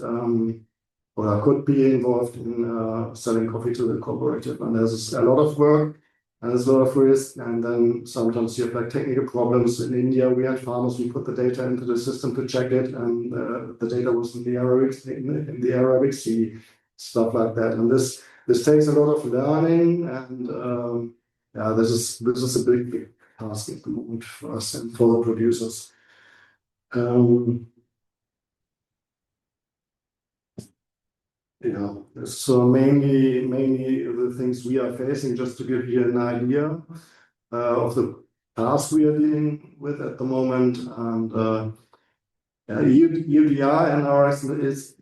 or could be involved in selling coffee to the cooperative. And there's a lot of work and there's a lot of risk. And then sometimes you have like technical problems. In India, we had farmers, we put the data into the system to check it, and the data was in the Arabic Sea, stuff like that. And this takes a lot of learning, and this is a big task at the moment for us and for the producers. So mainly the things we are facing, just to give you an idea of the task we are dealing with at the moment. And EUDR and ours is,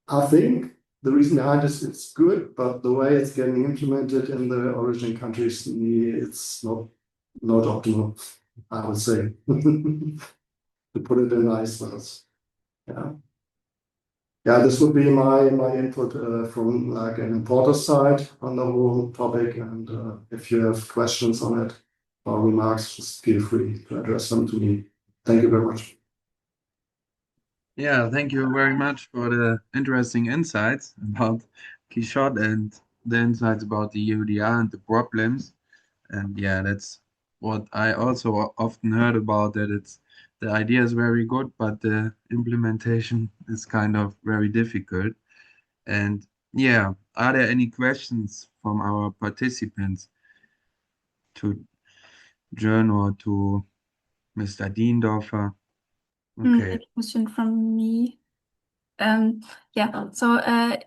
I think, the reason behind this, it's good, but the way it's getting implemented in the origin countries, it's not optimal, I would say, to put it in nice words. This would be my input from like an importer side on the whole topic. And if you have questions on it or remarks, just feel free to address them to me. Thank you very much. Yeah, thank you very much for the interesting insights about Quixote and the insights about the EUDR and the problems. And yeah, that's what I also often heard about, that the idea is very good, but the implementation is kind of very difficult. And yeah, are there any questions from our participants to Jörn or to Mr. Diendorfer? Okay. A question from me. So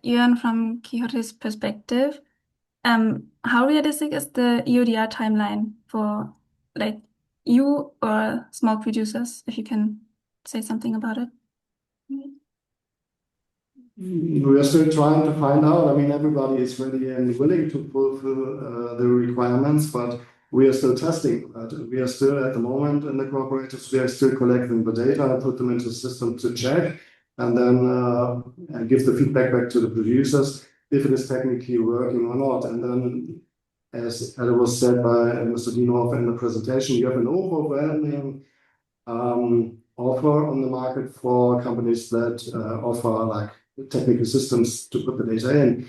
Jörn, from Quixote's perspective, how realistic is the EUDR timeline for like you or small producers, if you can say something about it? We are still trying to find out. I mean, everybody is ready and willing to fulfill the requirements, but we are still testing that. We are still at the moment in the cooperatives, we are still collecting the data and put them into the system to check, and then give the feedback back to the producers if it is technically working or not. And then, as it was said by Mr. Diendorfer in the presentation, you have an overwhelming offer on the market for companies that offer like technical systems to put the data in.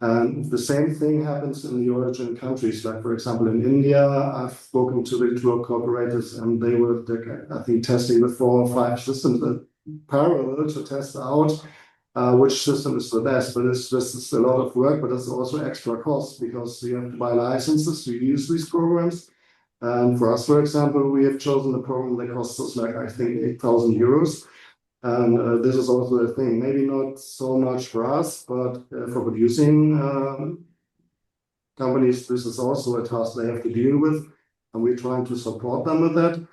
And the same thing happens in the origin countries. Like, for example, in India, I've spoken to the two cooperatives, and they were, I think, testing with 4 or 5 systems parallel to test out which system is the best. But it's a lot of work, but it's also extra cost because you have to buy licenses to use these programs. And for us, for example, we have chosen a program that costs us like, I think, 8,000 euros. And this is also a thing, maybe not so much for us, but for producing companies, this is also a task they have to deal with. And we're trying to support them with that.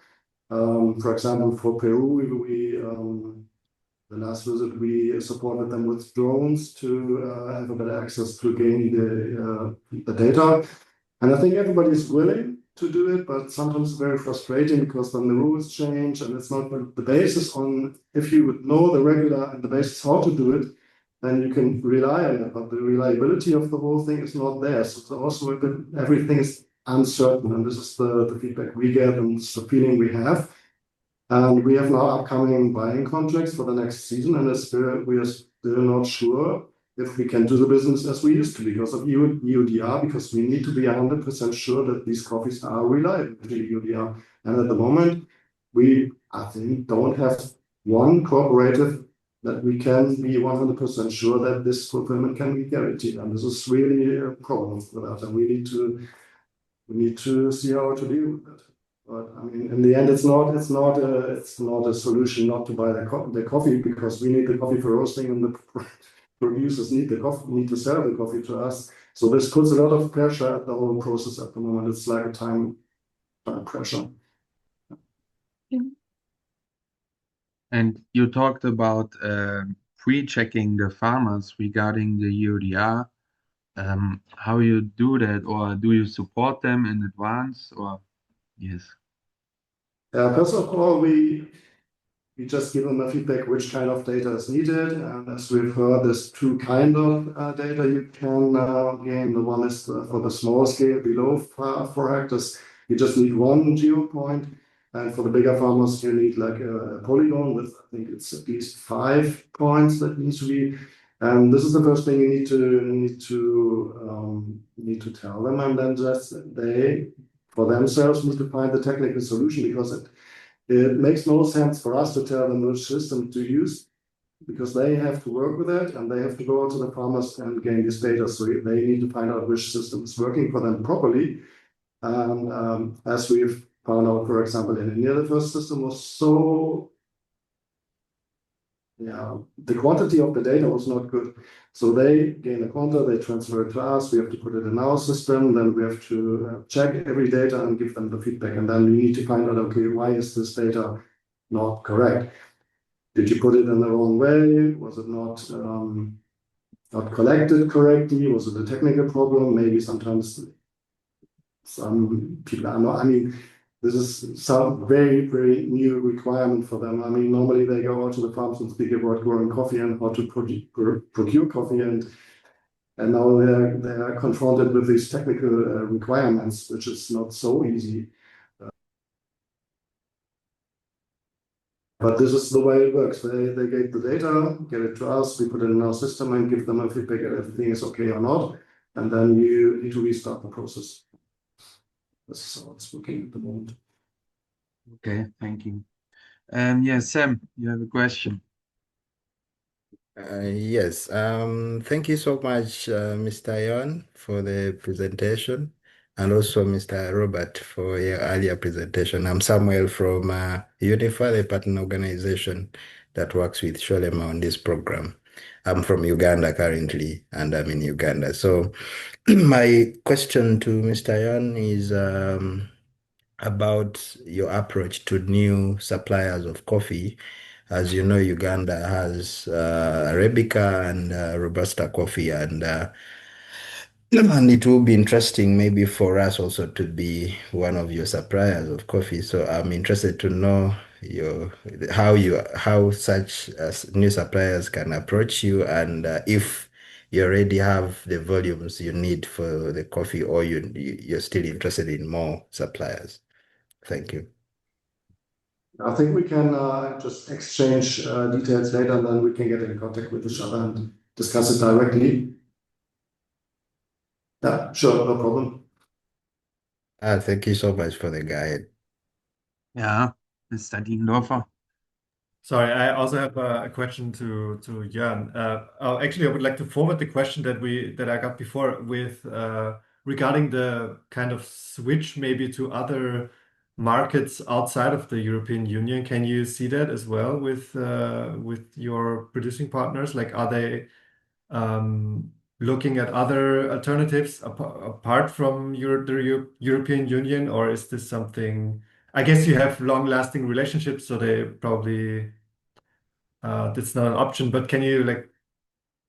For example, for Peru, the last visit, we supported them with drones to have a better access to gain the data. And I think everybody is willing to do it, but sometimes it's very frustrating because then the rules change and it's not the basis on, if you would know the regular and the basis how to do it, then you can rely on it, but the reliability of the whole thing is not there. So it's also a bit, everything is uncertain, and this is the feedback we get and it's the feeling we have. And we have now upcoming buying contracts for the next season, and we are still not sure if we can do the business as we used to because of EUDR, because we need to be 100% sure that these coffees are reliable to EUDR. And at the moment, I think, don't have one cooperative that we can be 100% sure that this fulfillment can be guaranteed. And this is really a problem for that. And we need to see how to deal with that. But I mean, in the end, it's not a solution not to buy the coffee, because we need the coffee for roasting, and the producers need the coffee, need to sell the coffee to us. So this puts a lot of pressure at the whole process at the moment. It's like a time pressure. And you talked about pre-checking the farmers regarding the EUDR. How you do that, or do you support them in advance, or yes? First of all, we just give them a feedback which kind of data is needed. And as we've heard, there's two kind of data you can gain. The one is for the small scale below 4 hectares. You just need one geo point. And for the bigger farmers, you need like a polygon with, I think it's at least 5 points that needs to be. And this is the first thing you need to tell them, and then just they, for themselves, need to find the technical solution, because it makes no sense for us to tell them which system to use, because they have to work with it and they have to go out to the farmers and gain this data. So they need to find out which system is working for them properly. And as we've found out, for example, in India, the first system was so, the quantity of the data was not good. So they gain a quanta, they transfer it to us, we have to put it in our system, then we have to check every data and give them the feedback. And then we need to find out, okay, why is this data not correct? Did you put it in the wrong way? Was it not collected correctly? Was it a technical problem? Maybe sometimes some people are not, I mean, this is some very, very new requirement for them. I mean, normally they go out to the farms and speak about growing coffee and how to procure coffee, and now they are confronted with these technical requirements, which is not so easy. But this is the way it works. They get the data, get it to us, we put it in our system and give them a feedback if everything is okay or not. And then you need to restart the process. This is how it's working at the moment. Okay, thank you. Yes, Sam, you have a question. Yes, thank you so much, Mr. Yon, for the presentation, and also Mr. Robert for your earlier presentation. I'm Samuel from UNIFA, the partner organization that works with Sholema on this program. I'm from Uganda currently, and I'm in Uganda. So my question to Mr. Yon is about your approach to new suppliers of coffee. As you know, Uganda has Arabica and Robusta coffee, and it will be interesting maybe for us also to be one of your suppliers of coffee. So I'm interested to know how such new suppliers can approach you, and if you already have the volumes you need for the coffee, or you're still interested in more suppliers. Thank you. I think we can just exchange details later, and then we can get in contact with each other and discuss it directly. Yeah, sure, no problem. Thank you so much for the guide. Yeah, Mr. Diendorfer. Sorry, I also have a question to Jörn. Actually, I would like to forward the question that I got before with regarding the kind of switch maybe to other markets outside of the European Union. Can you see that as well with your producing partners? Like, are they looking at other alternatives apart from the European Union, or is this something? I guess you have long-lasting relationships, so they probably that's not an option. But can you like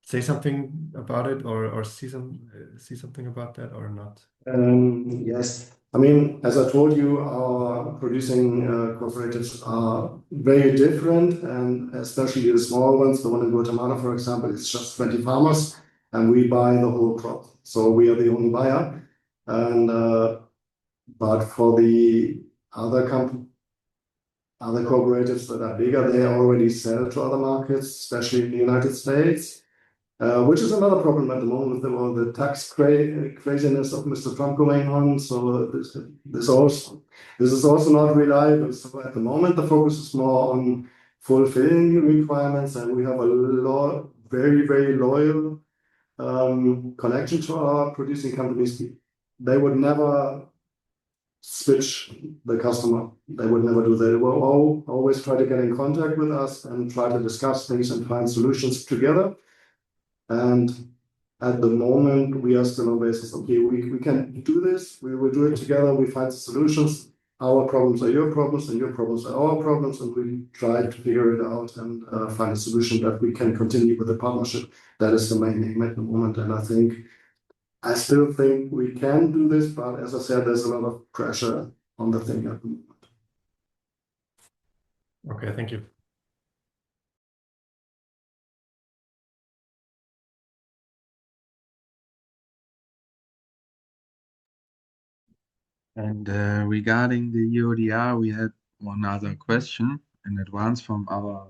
say something about it, or see something about that, or not? Yes. I mean, as I told you, our producing cooperatives are very different, and especially the small ones. The one in Guatemala, for example, it's just 20 farmers, and we buy the whole crop. So we are the only buyer. And but for the other cooperatives that are bigger, they already sell to other markets, especially in the United States. which is another problem at the moment with all the tax craziness of Mr. Trump going on. So this is also not reliable. So at the moment, the focus is more on fulfilling the requirements, and we have a very, very loyal connection to our producing companies. They would never switch the customer. They would never do that. They will always try to get in contact with us and try to discuss things and find solutions together. And at the moment, we are still on basis, okay, we can do this, we will do it together, we find the solutions. Our problems are your problems, and your problems are our problems, and we try to figure it out and find a solution that we can continue with the partnership. That is the main aim at the moment, and I still think we can do this, but as I said, there's a lot of pressure on the thing at the moment. Okay, thank you. And regarding the EUDR, we had one other question in advance from our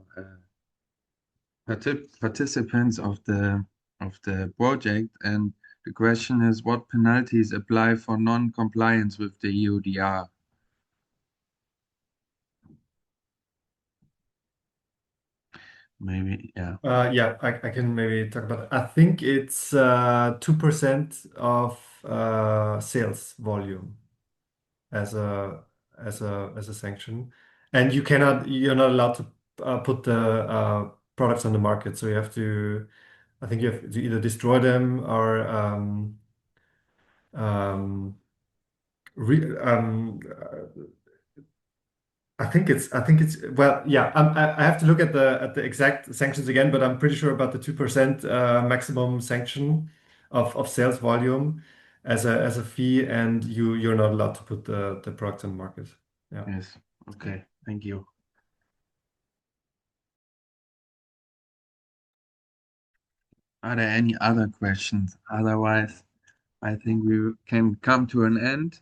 participants of the project, and the question is, what penalties apply for non-compliance with the EUDR? Maybe, yeah. Yeah, I can maybe talk about it. I think it's 2% of sales volume as a sanction, and you're not allowed to put the products on the market. So I think you have to either destroy them or re, I think it's well, yeah. I have to look at the exact sanctions again, but I'm pretty sure about the 2% maximum sanction of sales volume as a fee, and you're not allowed to put the product on the market. Yeah. Yes. Okay. Thank you. Are there any other questions? Otherwise, I think we can come to an end.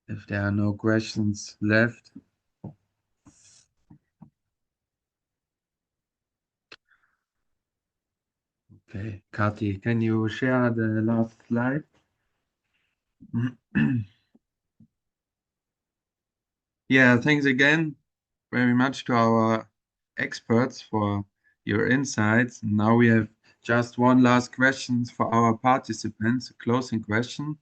If there are no questions left. Okay, Kati, can you share the last slide? Yeah, thanks again very much to our experts for your insights. Now we have just one last question for our participants, a closing question.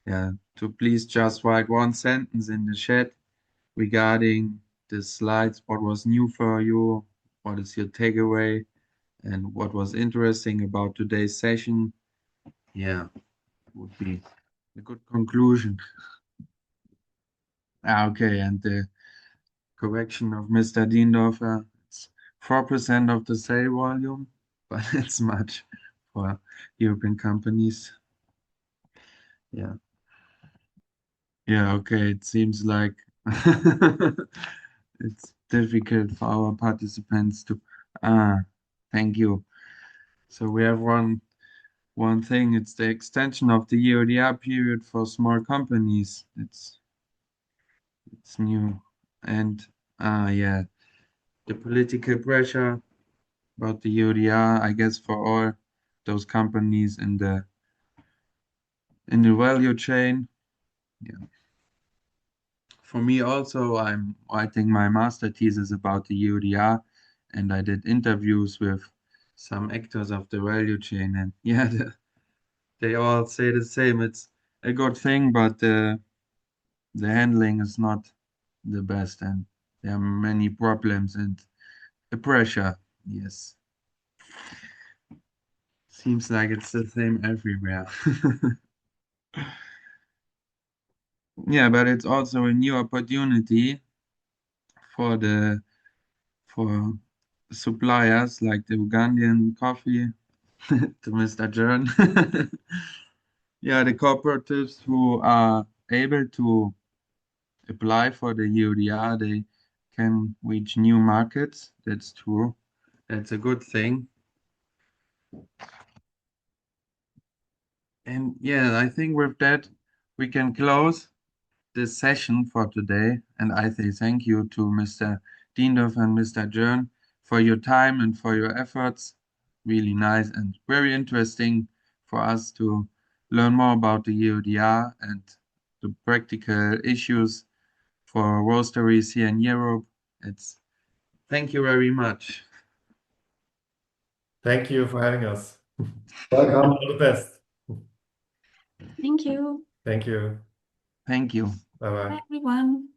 Yeah, to please just write one sentence in the chat regarding the slides, what was new for you, what is your takeaway, and what was interesting about today's session. Yeah, would be a good conclusion. Okay, and the correction of Mr. Diendorfer, it's 4% of the sale volume, but it's much for European companies. Yeah. Yeah, okay, it seems like it's difficult for our participants to thank you. So we have one thing, it's the extension of the EUDR period for small companies. It's new. And yeah, the political pressure about the EUDR, I guess for all those companies in the value chain. Yeah. For me also, I'm writing my master thesis about the EUDR, and I did interviews with some actors of the value chain, and yeah, they all say the same. It's a good thing, but the handling is not the best, and there are many problems and the pressure. Yes, seems like it's the same everywhere. Yeah, but it's also a new opportunity for suppliers like the Ugandan coffee to Mr. Jern. Yeah, the cooperatives who are able to apply for the EUDR, they can reach new markets. That's true. That's a good thing. And yeah, I think with that, we can close this session for today. And I say thank you to Mr. Diendorf and Mr. Jern for your time and for your efforts. really nice and very interesting for us to learn more about the EUDR and the practical issues for roasteries here in Europe. Thank you very much. Thank you for having us. Welcome. All the best. Thank you. Thank you. Thank you. Bye-bye. Bye, everyone.